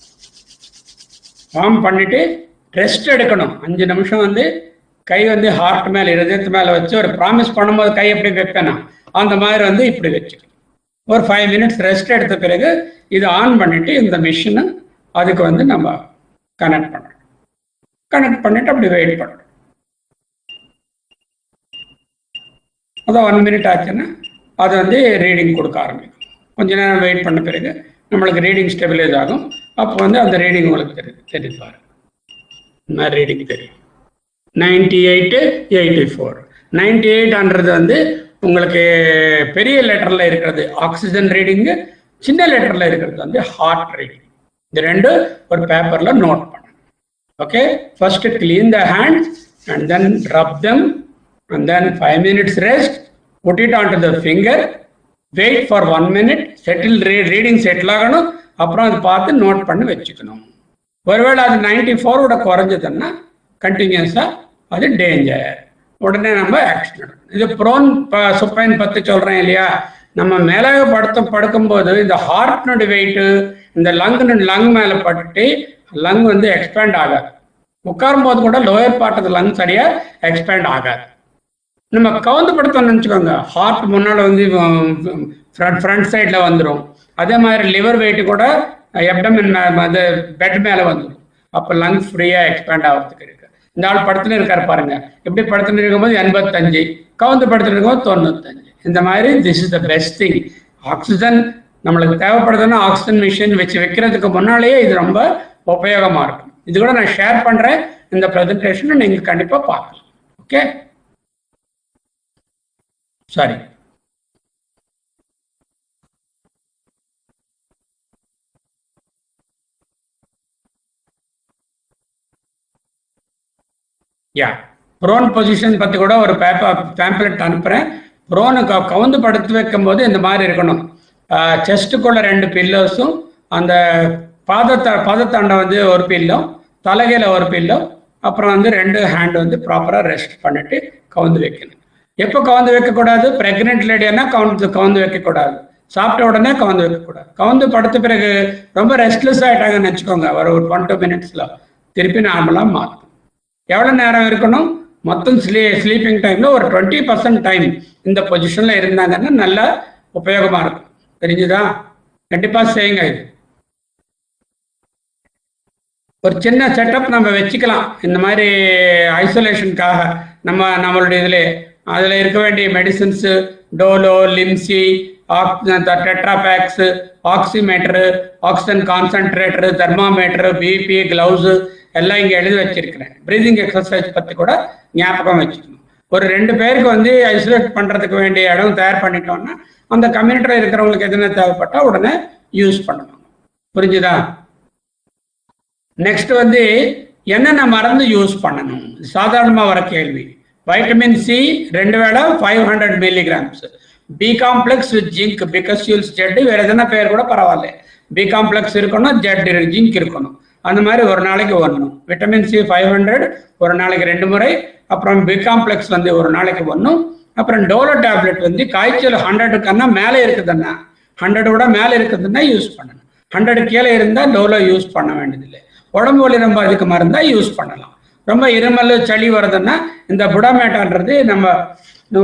வார்ம் பண்ணிட்டு ரெஸ்ட் எடுக்கணும். 5 நிமிஷம் வந்து கை வந்து ஹார்ட் மேலே இருதயத்து மேலே வச்சு ஒரு ப்ராமிஸ் பண்ணும்போது கை எப்படி வைப்பேனா அந்த மாதிரி வந்து இப்படி வச்சுக்கணும். ஒரு 5 minutes ரெஸ்ட் எடுத்த பிறகு இது ஆன் பண்ணிட்டு இந்த மிஷினை அதுக்கு வந்து நம்ம கனெக்ட் பண்ணணும். கனெக்ட் பண்ணிட்டு அப்படி வெயிட் பண்ணணும். அதான் 1 minute ஆச்சுன்னா அது வந்து ரீடிங் கொடுக்க ஆரம்பிக்கும். கொஞ்ச நேரம் வெயிட் பண்ண பிறகு நம்மளுக்கு ரீடிங் ஸ்டெபிலைஸ் ஆகும். அப்போ வந்து அந்த ரீடிங் உங்களுக்கு தெரிவிப்பாரு. ரீடிங் தெரியும். 98, 84. 98ன்றது வந்து உங்களுக்கு பெரிய லெட்டர்ல இருக்கிறது ஆக்சிஜன் ரீடிங்கு, சின்ன லெட்டர்ல இருக்கிறது வந்து ஹார்ட் ரீடிங். இந்த ரெண்டு ஒரு பேப்பர்ல நோட் பண்ணணும். Okay, first clean the hands and then rub them and then 5 minutes rest, put it onto the finger, wait for 1 minute, settle reading settle ஆகணும். அப்புறம் அது பார்த்து நோட் பண்ணி வச்சுக்கணும். ஒருவேளை அது 94 குறைஞ்சதுன்னா கண்டினியூஸா அது டேஞ்சர், உடனே நம்ம ஆக்ஷன் எடுக்கணும். இது ப்ரோன் சுப்பைன் பற்றி சொல்றேன் இல்லையா, நம்ம மேலாக படுக்கும்போது இந்த ஹார்ட்னுடைய வெயிட்டு இந்த லங் மேலே பட்டு லங் வந்து எக்ஸ்பேண்ட் ஆகாது. உட்காரும் போது கூட லோயர் பார்ட் ஆஃப் லங் சரியா எக்ஸ்பேண்ட் ஆகாது. நம்ம கவுந்து படுத்தோம்னு நினச்சிக்கோங்க, ஹார்ட் முன்னால் வந்து ஃப்ரண்ட் சைடில் வந்துடும். அதே மாதிரி லிவர் வெயிட்டு கூட எப்டமின் அது பெட் மேலே வந்துடும். அப்போ லங்ஸ் ஃப்ரீயாக எக்ஸ்பேண்ட் ஆகிறதுக்கு இருக்கு. இந்த ஆள் படுத்துன்னு இருக்காரு பாருங்க, எப்படி படுத்துன்னு இருக்கும்போது 85, கவுந்து படுத்துன்னு இருக்கும்போது 95. இந்த மாதிரி this is the best thing. Oxygen நம்மளுக்கு தேவைப்படுதுன்னா ஆக்சிஜன் மிஷின் வச்சு வைக்கிறதுக்கு முன்னாலேயே இது ரொம்ப உபயோகமாக இருக்கும். இது கூட நான் ஷேர் பண்ணுறேன். இந்த ப்ரெசன்டேஷனை நீங்கள் கண்டிப்பாக பார்க்கலாம். Okay, sorry. ப்ரோன் பொசிஷன் பற்றி கூட ஒரு பேம்ப்ளெட் அனுப்புகிறேன். ப்ரோனுக்கு கவுந்து படுத்து வைக்கும் போது இந்த மாதிரி இருக்கணும். செஸ்ட்டுக்குள்ள 2 பில்லோஸும், அந்த பாதத்தாண்ட வந்து ஒரு பில்லோ, தலைகையில் ஒரு பில்லோ, அப்புறம் வந்து 2 ஹேண்ட் வந்து ப்ராப்பராக ரெஸ்ட் பண்ணிட்டு கவுந்து வைக்கணும். எப்போ கவுந்து வைக்கக்கூடாது? பிரெக்னென்ட் லேடியானா கவுந்து வைக்கக்கூடாது. சாப்பிட்ட உடனே கவுந்து வைக்கக்கூடாது. கவுந்து படுத்த பிறகு ரொம்ப ரெஸ்ட்லெஸ் ஆகிட்டாங்கன்னு வச்சுக்கோங்க, ஒரு 1-2 minutesல திருப்பி நார்மலாக மாற்றும். எவ்வளோ நேரம் இருக்கணும்? மொத்தம் ஸ்லீப்பிங் டைமில் ஒரு 20% டைம் இந்த பொசிஷனில் இருந்தாங்கன்னா நல்லா உபயோகமாக இருக்கும். தெரிஞ்சுதா? கண்டிப்பாக செய்யுங்க. இது ஒரு சின்ன செட்டப் நம்ம வச்சுக்கலாம். இந்த மாதிரி ஐசோலேஷனுக்காக நம்மளுடைய இதில் அதில் இருக்க வேண்டிய medicines, Dolo, Limcee, tetrapacks, oximeter, oxygen concentrator, thermometer, BP, gloves எல்லாம் இங்கே எழுதி வச்சிருக்கிறேன். ப்ரீதிங் எக்ஸசைஸ் பற்றி கூட ஞாபகம் வச்சுக்கணும். ஒரு 2 பேருக்கு வந்து ஐசோலேட் பண்ணுறதுக்கு வேண்டிய இடம் தயார் பண்ணிட்டோம்னா அந்த கம்யூனிட்டியில் இருக்கிறவங்களுக்கு எதுனா தேவைப்பட்டால் உடனே யூஸ் பண்ணணும். புரிஞ்சுதா? நெக்ஸ்ட் வந்து என்னென்ன மருந்து யூஸ் பண்ணணும்? சாதாரணமாக வர கேள்வி. வைட்டமின் சி 2 வேளை 500 milligrams. B complex with zinc, Becosules Z, வேற எதனா பேர் கூட பரவாயில்ல. பி காம்ப்ளெக்ஸ் இருக்கணும், ஜெட் ஜிங்க் இருக்கணும். அந்த மாதிரி ஒரு நாளைக்கு 1. விட்டமின் சி 500 ஒரு நாளைக்கு 2 முறை. அப்புறம் பி காம்ப்ளெக்ஸ் வந்து ஒரு நாளைக்கு 1. அப்புறம் டோலோ டேப்லெட் வந்து காய்ச்சல் 100க்கு மேலே இருக்குதுன்னா, 100 மேலே இருக்குதுன்னா யூஸ் பண்ணணும். 100 கீழே இருந்தால் டோலோ யூஸ் பண்ண வேண்டியதில்லை. உடம்பு வலி ரொம்ப அதிகமாக இருந்தால் யூஸ் பண்ணலாம். ரொம்ப இருமல் சளி வருதுன்னா இந்த புடாமேட்டான்றது நம்ம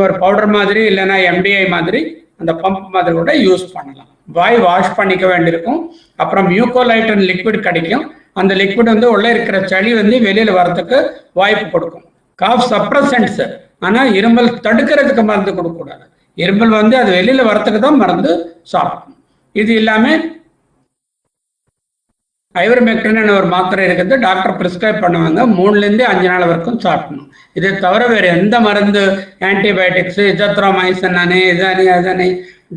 ஒரு பவுடர் மாதிரி இல்லைன்னா MDI மாதிரி அந்த பம்ப் மாதிரி கூட யூஸ் பண்ணலாம். வாய் வாஷ் பண்ணிக்க வேண்டியிருக்கும். அப்புறம் மியூகோலைட்டன் லிக்விட் கிடைக்கும். அந்த லிக்விட் வந்து உள்ளே இருக்கிற சளி வந்து வெளியில் வரத்துக்கு வாய்ப்பு கொடுக்கும். காஃப் சப்ரசன்ட்ஸ், ஆனால் இருமல் தடுக்கிறதுக்கு மருந்து கொடுக்கக்கூடாது. இருமல் வந்து அது வெளியில் வரத்துக்கு தான் மருந்து சாப்பிடணும். இது இல்லாமல் ஐவர்மெக்டின் ஒரு மாத்திரை இருக்குது, டாக்டர் ப்ரிஸ்கிரைப் பண்ணுவாங்க. 3லேருந்து 5 நாள் வரைக்கும் சாப்பிடணும். இதை தவிர வேறு எந்த மருந்து, ஆன்டிபயோட்டிக்ஸு, இஜத்ரோமைசின் அதனை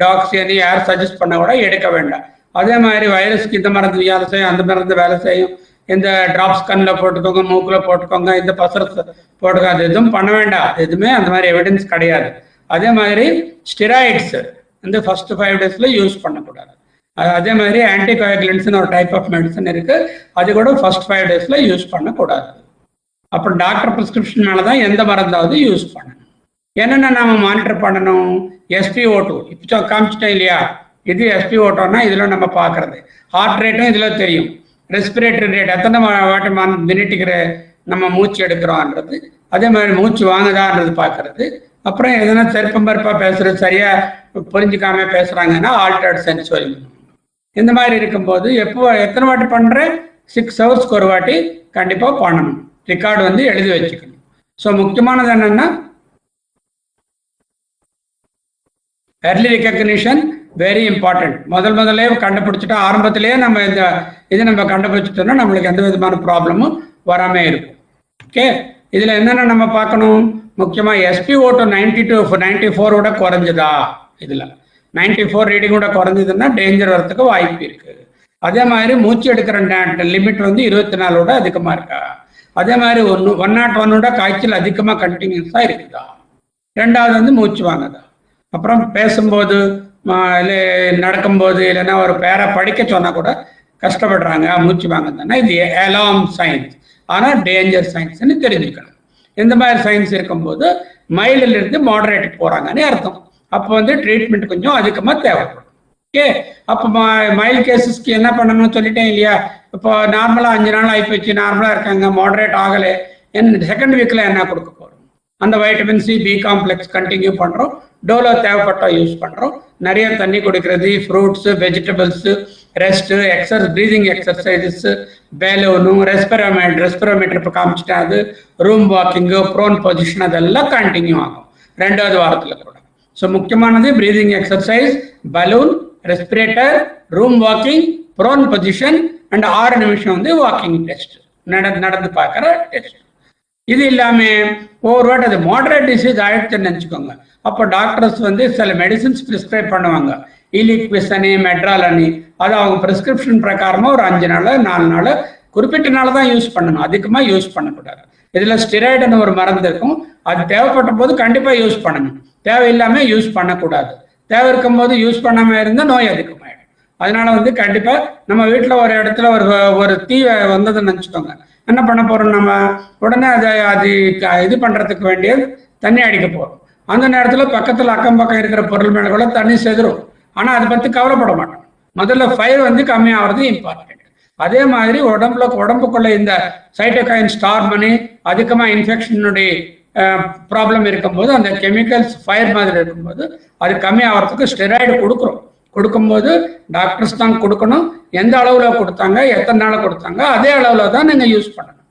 டாக்ஸியனி யார் சஜஸ்ட் பண்ண கூட எடுக்க வேண்டாம். அதே மாதிரி வைரஸ்க்கு இந்த மருந்து வேலை செய்யும், அந்த மருந்து வேலை செய்யும், இந்த ட்ராப்ஸ் கண்ணில் போட்டுக்கோங்க, மூக்கில் போட்டுக்கோங்க, இந்த பசரஸ் போட்டுக்கோங்க, அது எதுவும் பண்ண வேண்டாம். எதுவுமே அந்த மாதிரி எவிடன்ஸ் கிடையாது. அதே மாதிரி ஸ்டிராய்ட்ஸ் வந்து ஃபர்ஸ்ட் 5 days யூஸ் பண்ணக்கூடாது. அதே மாதிரி ஆன்டிகோயாகுலன்ட்ஸ்னு ஒரு டைப் ஆஃப் மெடிசன் இருக்கு, அது கூட ஃபர்ஸ்ட் 5 days யூஸ் பண்ணக்கூடாது. அப்புறம் டாக்டர் ப்ரிஸ்கிரிப்ஷன் மேலே தான் எந்த மருந்தாவது யூஸ் பண்ணணும். என்னென்ன நாம மானிட்டர் பண்ணணும்? SpO2 இப்போ காமிச்சிட்டேன் இல்லையா, இது SpO2னா இதில் நம்ம பார்க்கறது. ஹார்ட் ரேட்டும் இதில் தெரியும், ரெஸ்பிரேட்டரி ரேட் எத்தனை வாட்டி மினிட்டுக்கு நம்ம மூச்சு எடுக்கிறோன்றது, அதே மாதிரி மூச்சு வாங்குதான்றது பார்க்கறது. அப்புறம் எதனா செருப்பம்பருப்பாக பேசுறது, சரியா புரிஞ்சுக்காம பேசுறாங்கன்னா ஆல்டர்ட் சென்சுவல். இந்த மாதிரி இருக்கும்போது எப்போ எத்தனை வாட்டி பண்றேன், 6 ஹவர்ஸ்க்கு ஒரு வாட்டி கண்டிப்பாக பண்ணணும். ரெக்கார்டு வந்து எழுதி வச்சுக்கணும். ஸோ முக்கியமானது என்னன்னா early recognition வெரி இம்பார்ட்டன்ட். முதல்ல கண்டுபிடிச்சிட்டா, ஆரம்பத்திலேயே நம்ம இது நம்ம கண்டுபிடிச்சிட்டோம்னா நம்மளுக்கு எந்த விதமான ப்ராப்ளமும் வராமல் இருக்கும். ஓகே, இதில் என்னென்ன நம்ம பார்க்கணும்? முக்கியமாக SpO2 94 விட குறைஞ்சதா, இதில் 94 ரீடிங் கூட குறைஞ்சதுன்னா டேஞ்சர் வரத்துக்கு வாய்ப்பு இருக்கு. அதே மாதிரி மூச்சு எடுக்கிற லிமிட் வந்து 24 விட அதிகமாக இருக்கா, அதே மாதிரி 101 காய்ச்சல் அதிகமாக கண்டினியூஸாக இருக்குதா, ரெண்டாவது வந்து மூச்சு வாங்குதா, அப்புறம் பேசும்போது இல்லை நடக்கும்போது இல்லைன்னா ஒரு பேரை படிக்க சொன்னால் கூட கஷ்டப்படுறாங்க, மூச்சு வாங்குதுன்னா இது அலார்ம் சைன்ஸ், ஆனால் டேஞ்சர் சைன்ஸ்ன்னு தெரிஞ்சுக்கணும். இந்த மாதிரி சைன்ஸ் இருக்கும்போது மைல்டிலிருந்து மாடரேட் போகிறாங்கன்னு அர்த்தம். அப்போ வந்து ட்ரீட்மெண்ட் கொஞ்சம் அதிகமாக தேவைப்படும். ஓகே, அப்போ மைல்டு கேசஸ்க்கு என்ன பண்ணணும்னு சொல்லிட்டேன் இல்லையா. இப்போ நார்மலாக 5 நாள் ஆகிப்போச்சு, நார்மலாக இருக்காங்க, மாடரேட் ஆகலை, செகண்ட் வீக்கில் என்ன கொடுக்க போகிறோம்? அந்த vitamin C, B complex continue பண்ணுறோம், டோலோ தேவைப்பட்டா யூஸ் பண்ணுறோம், நிறைய தண்ணி குடிக்கிறது, fruits, vegetables, rest, breathing exercises, balloon, respirometer இப்போ காமிச்சிட்டேன், அது ரூம் வாக்கிங்கு, ப்ரோன் பொசிஷன், அதெல்லாம் கண்டினியூ ஆகும் 2வது வாரத்தில் கூட. ஸோ முக்கியமானது breathing exercise, balloon, respirator, room walking, prone position and 6 நிமிஷம் வந்து வாக்கிங் டெஸ்ட், நடந்து பார்க்குற டெஸ்ட். இது இல்லாமல் ஒவ்வொரு வாட்டி அது மாடரேட் டிசீஸ் ஆயிடுச்சுன்னு நினச்சிக்கோங்க, அப்போ டாக்டர்ஸ் வந்து சில மெடிசின்ஸ் ப்ரிஸ்கிரைப் பண்ணுவாங்க, இலிக்விசனி, மெட்ராலனி, அது அவங்க ப்ரிஸ்கிரிப்ஷன் பிரகாரமாக ஒரு 5 நாள் 4 நாள் குறிப்பிட்ட நாள் தான் யூஸ் பண்ணணும், அதிகமாக யூஸ் பண்ணக்கூடாது. இதில் ஸ்டிராய்டுன்னு ஒரு மருந்து இருக்கும், அது தேவைப்பட்ட போது கண்டிப்பாக யூஸ் பண்ணணும், தேவையில்லாமல் யூஸ் பண்ணக்கூடாது. தேவை இருக்கும் போது யூஸ் பண்ணாமல் இருந்தால் நோய் அதிகமாகிடும். அதனால வந்து கண்டிப்பாக நம்ம வீட்டில் ஒரு இடத்துல ஒரு தீ வந்ததுன்னு நினச்சிக்கோங்க, என்ன பண்ண போகிறோம், நம்ம உடனே அது இது பண்ணுறதுக்கு வேண்டிய தண்ணி அடிக்க போகிறோம். அந்த நேரத்தில் பக்கத்தில் அக்கம் பக்கம் இருக்கிற பொருள் மேலே கூட தண்ணி செதுரும், ஆனால் அதை பற்றி கவலைப்பட மாட்டோம். முதல்ல ஃபயர் வந்து கம்மியாகிறது இம்பார்ட்டன்ட். அதே மாதிரி உடம்புக்குள்ள இந்த சைட்டோகைன் ஸ்டார் பண்ணி அதிகமாக இன்ஃபெக்ஷனுடைய ப்ராப்ளம் இருக்கும்போது அந்த கெமிக்கல்ஸ் ஃபயர் மாதிரி இருக்கும்போது அது கம்மியாகிறதுக்கு ஸ்டெராய்டு கொடுக்கும்போது டாக்டர்ஸ் தான் கொடுக்கணும். எந்த அளவில் கொடுத்தாங்க, எத்தனை நாள் கொடுத்தாங்க, அதே அளவில் தான் நீங்கள் யூஸ் பண்ணணும்.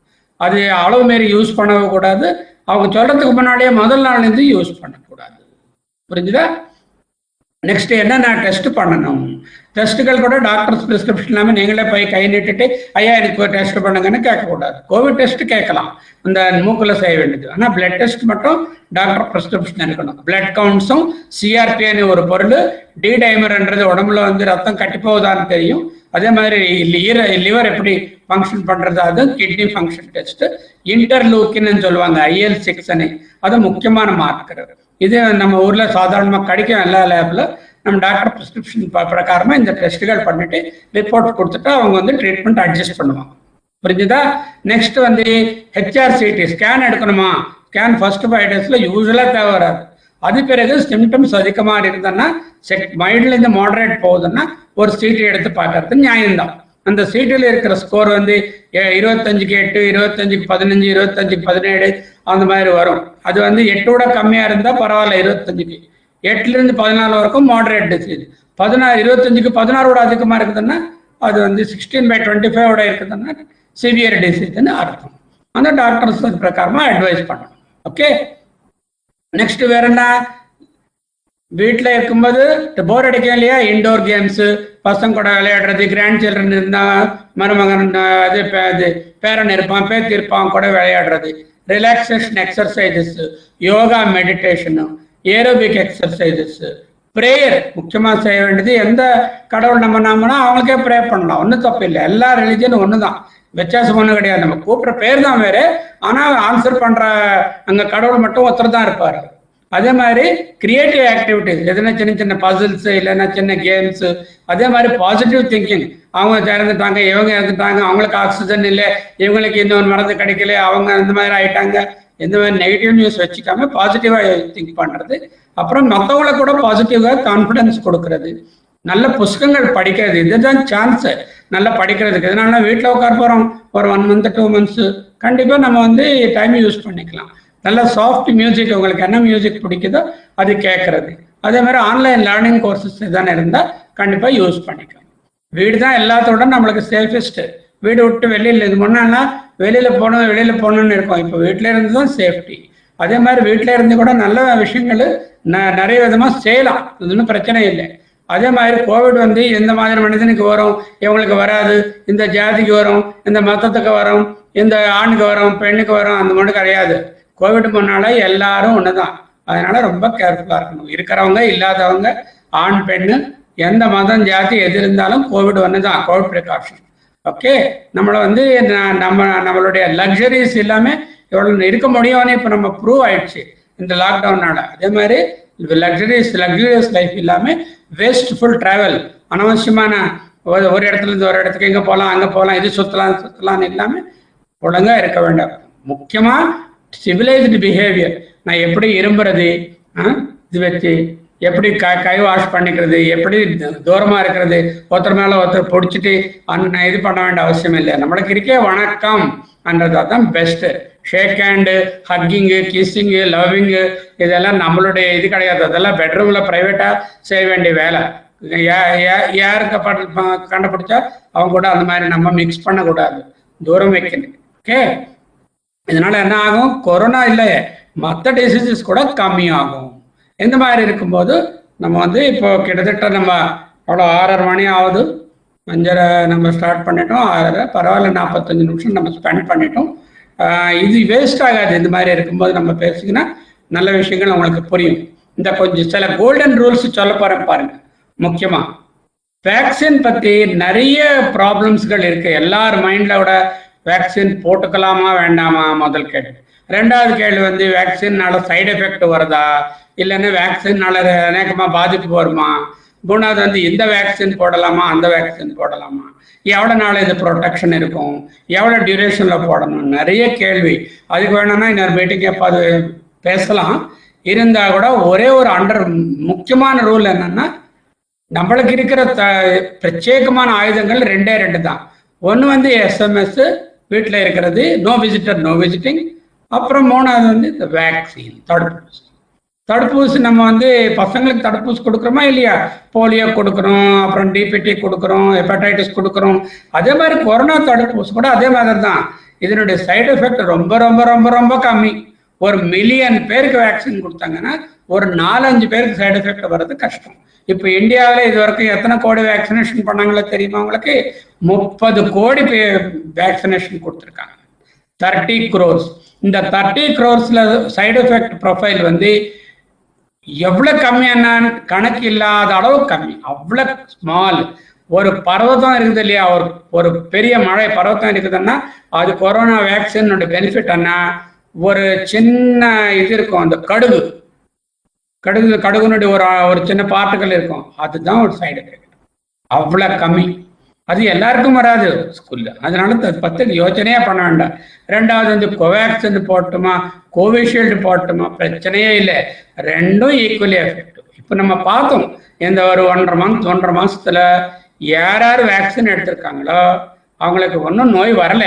அது அளவு மாரி யூஸ் பண்ணவே கூடாது, அவங்க சொல்றதுக்கு முன்னாடியே முதல் நாள்லேருந்து யூஸ் பண்ணக்கூடாது. புரிஞ்சுதா? நெக்ஸ்ட் என்னென்ன டெஸ்ட் பண்ணணும்? டெஸ்ட்டுகள் கூட டாக்டர்ஸ் ப்ரிஸ்கிரிப்ஷன் இல்லாமல் நீங்களே போய் கை நீட்டுட்டு ஐயா எனக்கு ஒரு டெஸ்ட் பண்ணுங்கன்னு கேட்கக்கூடாது. கோவிட் டெஸ்ட் கேட்கலாம், இந்த மூக்கில் செய்ய வேண்டியது. ஆனால் பிளட் டெஸ்ட் மட்டும் டாக்டர் ப்ரிஸ்கிரிப்ஷன் இருக்கணும். பிளட் கவுண்ட்ஸும் சிஆர்பின்னு ஒரு பொருள், டி டைமர்ன்றது உடம்புல வந்து ரத்தம் கட்டி போகுதான்னு தெரியும். அதே மாதிரி லிவர் எப்படி ஃபங்க்ஷன் பண்ணுறது, அது கிட்னி ஃபங்க்ஷன் டெஸ்ட். இன்டர்லூக்கின்னு சொல்லுவாங்க, IL-6 அது முக்கியமான மார்க்கர். இது நம்ம ஊரில் சாதாரணமாக கிடைக்கும் எல்லா லேபில். நம்ம டாக்டர் ப்ரிஸ்கிரிப்ஷன் பிரகாரமாக இந்த டெஸ்ட்டுகள் பண்ணிட்டு ரிப்போர்ட் கொடுத்துட்டு அவங்க வந்து ட்ரீட்மெண்ட் அட்ஜஸ்ட் பண்ணுவாங்க. புரிஞ்சுதா? நெக்ஸ்ட் வந்து HRCT ஸ்கேன் எடுக்கணுமா? ஸ்கேன் ஃபர்ஸ்ட் 5 days யூஸ்வலாக தேவை வராது. அது பிறகு சிம்டம்ஸ் அதிகமாக இருக்குதுன்னா, மைல்ட்லேருந்து மாடரேட் போகுதுன்னா ஒரு சீட்டு எடுத்து பார்க்கறது நியாயம்தான். அந்த சீட்டில் இருக்கிற ஸ்கோர் வந்து 25க்கு 8, 25க்கு 15, 25க்கு 17 அந்த மாதிரி வரும். அது வந்து 8 விட கம்மியாக இருந்தால் பரவாயில்ல, 25க்கு 8லேருந்து 14 வரைக்கும் மாடரேட் டிசீஸ். 25க்கு 16 விட அதிகமாக இருக்குதுன்னா அது வந்து 16/25 விட இருக்குதுன்னா சிவியர் டிசீஸ்ன்னு அர்த்தம். அந்த டாக்டர்ஸ் அது பிரகாரமாக அட்வைஸ் பண்ணணும். ஓகே, நெக்ஸ்ட் வேற என்ன? வீட்டில் இருக்கும்போது போர் அடிக்கும் இல்லையா, இன்டோர் கேம்ஸு, பசங்க கூட விளையாடுறது, கிராண்ட் சில்ட்ரன் இருந்தால் மருமகன் அது பேரன் இருப்பான், பேத்தி இருப்பான் கூட விளையாடுறது, relaxation exercises, yoga, meditation, aerobic exercises, prayer. முக்கியமாக செய்ய வேண்டியது, எந்த கடவுள் நம்ம நம்பினா அவங்களுக்கே ப்ரே பண்ணலாம், ஒன்றும் தப்பு இல்லை. எல்லா ரிலிஜனும் ஒன்று தான், வித்தியாசம் ஒன்றும் கிடையாது. நம்ம கூப்பிட்ற பேர் தான் வேறு, ஆனால் ஆன்சர் பண்ணுற அங்கே கடவுள் மட்டும் ஒருத்தர் தான் இருப்பார். அதே மாதிரி கிரியேட்டிவ் ஆக்டிவிட்டிஸ், எதுனா சின்ன சின்ன பசில்ஸ், இல்லைன்னா சின்ன கேம்ஸு. அதே மாதிரி பாசிட்டிவ் திங்கிங், அவங்க இறந்துட்டாங்க, இவங்க இறந்துட்டாங்க, அவங்களுக்கு ஆக்சிஜன் இல்லை, இவங்களுக்கு இன்னொரு மருந்து கிடைக்கல, அவங்க இந்த மாதிரி ஆயிட்டாங்க, இந்த மாதிரி நெகட்டிவ் நியூஸ் வச்சுக்காம பாசிட்டிவாக திங்க் பண்ணுறது. அப்புறம் மற்றவங்களை கூட பாசிட்டிவாக கான்ஃபிடன்ஸ் கொடுக்கறது, நல்ல புஸ்தகங்கள் படிக்கிறது. இதுதான் சான்ஸு நல்லா படிக்கிறதுக்கு. இதனால வீட்டில் உட்கார போகிறோம் ஒரு 1 month 2 months, கண்டிப்பாக நம்ம வந்து டைம் யூஸ் பண்ணிக்கலாம். நல்ல சாஃப்ட் மியூசிக், உங்களுக்கு என்ன மியூசிக் பிடிக்குதோ அது கேட்கறது. அதே மாதிரி ஆன்லைன் லேர்னிங் கோர்சஸ் எதானே இருந்தால் கண்டிப்பாக யூஸ் பண்ணிக்கலாம். வீடு தான் எல்லாத்தோட நம்மளுக்கு சேஃபஸ்ட்டு. வீடு விட்டு வெளியில், இது முன்னா வெளியில் போகணும்னு இருக்கும், இப்போ வீட்டில் இருந்து தான் சேஃப்டி. அதே மாதிரி வீட்டில் இருந்து கூட நல்ல விஷயங்கள் நிறைய விதமாக செய்யலாம், இது ஒன்றும் பிரச்சனை இல்லை. அதே மாதிரி கோவிட் வந்து எந்த மாதிரி மனிதனுக்கு வரும், இவங்களுக்கு வராது, இந்த ஜாதிக்கு வரும், இந்த மதத்துக்கு வரும், இந்த ஆணுக்கு வரும், பெண்ணுக்கு வரும், அந்த மாதிரி கிடையாது. கோவிட் முன்னால எல்லாரும் ஒன்று தான். அதனால ரொம்ப கேர்ஃபுல்லாக இருக்கணும். இருக்கிறவங்க இல்லாதவங்க, ஆண் பெண்ணு, எந்த மதம் ஜாதி எது இருந்தாலும் கோவிட் ஒன்று தான், கோவிட் ப்ரிகாஷன். ஓகே, நம்மளை வந்து நம்மளுடைய லக்ஸரிஸ் எல்லாமே எவ்வளோ இருக்க முடியும்னு இப்போ நம்ம ப்ரூவ் ஆயிடுச்சு இந்த லாக்டவுனால. அதே மாதிரி லக்ஸரியஸ் லைஃப் இல்லாமல் வேஸ்ட்ஃபுல் ட்ராவல், அனாவசியமான ஒரு இடத்துல இருந்து ஒரு இடத்துக்கு எங்கே போகலாம் அங்கே போகலாம், இது சுற்றலான்னு இல்லாமல் ஒழுங்காக இருக்க வேண்டாம். முக்கியமாக சிவிலைஸ்டு பிஹேவியர், நான் எப்படி இரும்புறது, இது வச்சு எப்படி கை வாஷ் பண்ணிக்கிறது, எப்படி தூரமாக இருக்கிறது, ஒருத்தர் மேலே ஒருத்தர் பிடிச்சிட்டு இது பண்ண வேண்டிய அவசியம் இல்லை. நம்மளுக்கு இருக்கே வணக்கம் என்றதா தான் பெஸ்ட்டு. ஷேக் ஹேண்டு, ஹக்கிங்கு, கிஸ்ஸிங்கு, லவ்விங்கு, இதெல்லாம் நம்மளுடைய இது கிடையாது. அதெல்லாம் பெட்ரூமில் ப்ரைவேட்டாக செய்ய வேண்டிய வேலை. யாருக்கு கண்டுபிடிச்சா அவங்க கூட அந்த மாதிரி நம்ம மிக்ஸ் பண்ணக்கூடாது, தூரம் வைக்கணும். ஓகே, இதனால என்ன ஆகும், கொரோனா இல்லை மற்ற டிசீசஸ் கூட கம்மியாகும். இந்த மாதிரி இருக்கும்போது நம்ம வந்து இப்போ கிட்டத்தட்ட நம்ம அவ்வளோ 6:30 மணி ஆகுது, 5:30 நம்ம ஸ்டார்ட் பண்ணிட்டோம், 6:30 பரவாயில்ல, 45 நிமிஷம் நம்ம ஸ்பெண்ட் பண்ணிட்டோம். இது வேஸ்ட் ஆகாது. இந்த மாதிரி இருக்கும்போது நம்ம பேசிங்கன்னா நல்ல விஷயங்கள் உங்களுக்கு புரியும். இந்த கொஞ்சம் சில கோல்டன் ரூல்ஸ் சொல்ல போகிறேன் பாருங்க. முக்கியமாக வேக்சின் பற்றி நிறைய ப்ராப்ளம்ஸ்கள் இருக்குது. எல்லார் மைண்டில் விட வேக்சின் போட்டுக்கலாமா வேண்டாமா முதல் கேள்வி. ரெண்டாவது கேள்வி வந்து வேக்சின்னால சைடு எஃபெக்ட் வருதா, இல்லைன்னா வேக்சின்னால அநேகமாக பாதிப்பு வருமா. மூணாவது வந்து இந்த வேக்சின் போடலாமா அந்த வேக்சின் போடலாமா, எவ்வளோ நாள் இது ப்ரொடெக்ஷன் இருக்கும், எவ்வளோ டியூரேஷனில் போடணும், நிறைய கேள்வி. அதுக்கு வேணும்னா இன்னொரு மீட்டிங் எப்பாது பேசலாம். இருந்தால் கூட ஒரே ஒரு முக்கியமான ரூல் என்னன்னா, நம்மளுக்கு இருக்கிற பிரத்யேகமான ஆயுதங்கள் 2 தான். ஒன்று வந்து எஸ்எம்எஸ், வீட்டில் இருக்கிறது, நோ விசிட்டர் நோ விசிட்டிங். அப்புறம் மூணாவது வந்து இந்த வேக்சின், தடுப்பூசி. நம்ம வந்து பசங்களுக்கு தடுப்பூசி கொடுக்குறோமா இல்லையா, போலியோ கொடுக்குறோம், அப்புறம் டிபிடி கொடுக்குறோம், ஹெப்படைட்டிஸ் கொடுக்குறோம். அதே மாதிரி கொரோனா தடுப்பூசி கூட அதே மாதிரி தான். இதனுடைய சைடு எஃபெக்ட் ரொம்ப ரொம்ப ரொம்ப ரொம்ப கம்மி. 1 மில்லியன் பேருக்கு வேக்சின் கொடுத்தாங்கன்னா ஒரு 4-5 பேருக்கு சைடு எஃபெக்ட் வர்றது கஷ்டம். இப்போ இந்தியாவில் இது வரைக்கும் எத்தனை கோடி வேக்சினேஷன் பண்ணாங்களோ தெரியுமா உங்களுக்கு? 30 கோடி வேக்சினேஷன் கொடுத்துருக்காங்க, 30 crores. இந்த 30 crores சைடு எஃபெக்ட் ப்ரொஃபைல் வந்து எவ்வளோ கம்மியான கணக்கு இல்லாத அளவு கம்மி, அவ்வளோ ஸ்மால். ஒரு பர்வதம் இருக்குது இல்லையா, ஒரு பெரிய மழை பர்வதம் இருக்குதுன்னா அது கொரோனா வேக்சினோட பெனிஃபிட் என்ன, ஒரு சின்ன இது இருக்கும், அந்த கடுகுனுடைய ஒரு சின்ன பார்ட்டிகள் இருக்கும், அதுதான் ஒரு சைடு எஃபெக்ட், அவ்வளோ கம்மி. அது எல்லாருக்கும் வராது ஸ்கூல்ல, அதனால பத்தி யோசனையே பண்ண வேண்டாம். ரெண்டாவது வந்து கோவேக்சின் போட்டுமா கோவிஷீல்டு போட்டுமா பிரச்சனையே இல்லை, ரெண்டும் ஈக்குவலி எஃபெக்டிவ். இப்போ நம்ம பார்த்தோம் இந்த ஒரு 1.5 மாசத்துல யார் வேக்சின் எடுத்திருக்காங்களோ அவங்களுக்கு ஒன்றும் நோய் வரல.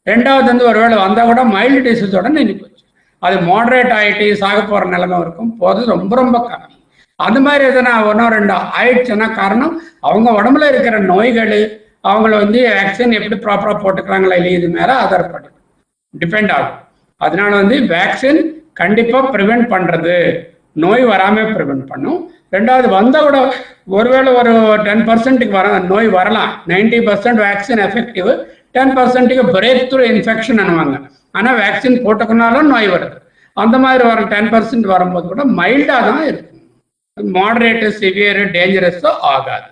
ரெண்டாவது வந்து ஒருவேளை வந்தால் கூட மைல்டு டிசீஸோட நின்று போச்சு. அது மாடரேட் ஆகிட்டு சாக போகிற நிலைமை இருக்கும், போகிறது ரொம்ப ரொம்ப கம்மி. அந்த மாதிரி எதனா 1-2 ஆயிடுச்சுன்னா காரணம் அவங்க உடம்புல இருக்கிற நோய்கள், அவங்கள வந்து வேக்சின் எப்படி ப்ராப்பராக போட்டுக்கிறாங்களா இல்லையா, இது மேலே டிபெண்ட் ஆகும். அதனால வந்து வேக்சின் கண்டிப்பாக ப்ரிவெண்ட் பண்ணுறது நோய் வராமல் ப்ரிவென்ட் பண்ணும். ரெண்டாவது வந்தால் கூட ஒருவேளை ஒரு 10%க்கு நோய் வரலாம். 90% வேக்சின் எஃபெக்டிவ், 10%க்கு பிரேக் த்ரூ இன்ஃபெக்ஷன் அனுவாங்க. ஆனால் வேக்சின் போட்டுக்கினாலும் நோய் வருது. அந்த மாதிரி வர 10% வரும்போது கூட மைல்டாக தான் இருக்கும். மாடரேட்டு, சிவியர், டேஞ்சரஸோ ஆகாது.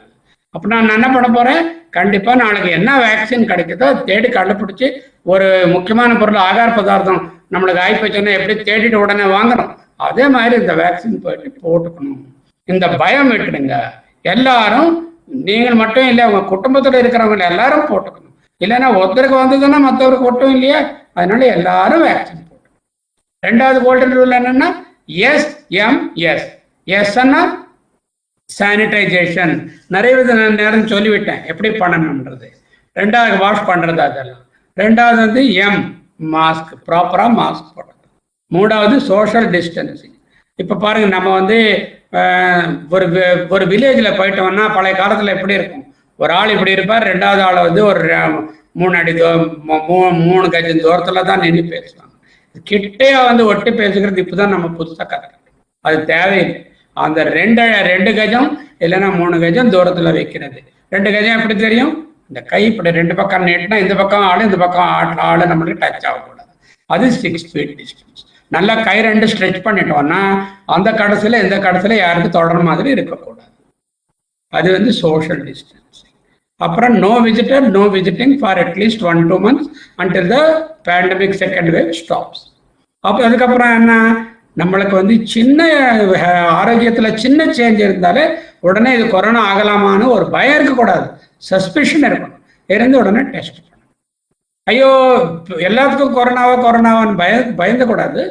அப்போ நான் என்ன பண்ண போகிறேன், கண்டிப்பாக நாளைக்கு என்ன வேக்சின் கிடைக்குதோ தேடி கண்டுபிடிச்சி, ஒரு முக்கியமான பொருள் ஆகார பதார்த்தம் நம்மளுக்கு ஆகிப்போச்சுன்னா எப்படி தேடிட்டு உடனே வாங்குறோம், அதே மாதிரி இந்த வேக்சின் போயிட்டு போட்டுக்கணும். இந்த பயம் விட்டுடுங்க. எல்லாரும், நீங்கள் மட்டும் இல்லை, உங்கள் குடும்பத்தில் இருக்கிறவங்க எல்லாரும் போட்டுக்கணும். இல்லைன்னா ஒருத்தருக்கு வந்ததுன்னா மற்றவருக்கு ஒட்டும் இல்லையா, அதனால எல்லாரும் வேக்சின் போட்டுக்கணும். ரெண்டாவது கோல்டன் ரூல் என்னன்னா எஸ்எம்எஸ். எஸ்ன்னா சானிடைசேஷன். நிறைய நேரம் சொல்லிவிட்டேன் எப்படி பண்ணணுன்றது. ரெண்டாவது வாஷ் பண்ணுறது அதெல்லாம். ரெண்டாவது வந்து மாஸ்க், ப்ராப்பராக மாஸ்க் போடுறது. மூணாவது சோஷியல் டிஸ்டன்சிங். இப்போ பாருங்க, நம்ம வந்து ஒரு வில்லேஜில் போயிட்டோம்னா பழைய காலத்தில் எப்படி இருக்கும், ஒரு ஆள் இப்படி இருப்பார், ரெண்டாவது ஆளை வந்து ஒரு 3 அடி 3 கஜம் தூரத்தில் தான் நின்று பேசுவாங்க. கிட்டையா வந்து ஒட்டி பேசுகிறது இப்போதான் நம்ம புதுசாக கற்றுக்கணும். அது தேவையில்லை. அந்த 2 கஜம் இல்லைன்னா 3 கஜம் தூரத்தில் வைக்கிறது. 2 கஜம் எப்படி தெரியும், இந்த கை இப்படி 2 பக்கம் நீட்டினா இந்த பக்கம் ஆள், இந்த பக்கம் ஆள் நம்மளுக்கு டச் ஆகக்கூடாது. அது 6 ஃபீட் டிஸ்டன்ஸ். நல்லா கை 2 ஸ்ட்ரெச் பண்ணிட்டோம்னா அந்த கடைசியில் இந்த கடைசியில் யாருக்கும் தொடர மாதிரி இருக்கக்கூடாது. அது வந்து சோஷியல் டிஸ்டன்சிங். அப்புறம் நோ விசிட்டிங் ஃபார் அட்லீஸ்ட் 1-2 months until the pandemic second wave stops. அப்போ அதுக்கப்புறம் என்ன, நம்மளுக்கு வந்து சின்ன ஆரோக்கியத்தில் சின்ன சேஞ்ச் இருந்தாலே உடனே இது கொரோனா ஆகலாமான்னு ஒரு பயம் இருக்கக்கூடாது, சஸ்பிஷன் இருக்கணும். இருந்து உடனே டெஸ்ட் பண்ணணும். ஐயோ எல்லாத்துக்கும் கொரோனாவான்னு பயந்தக்கூடாது.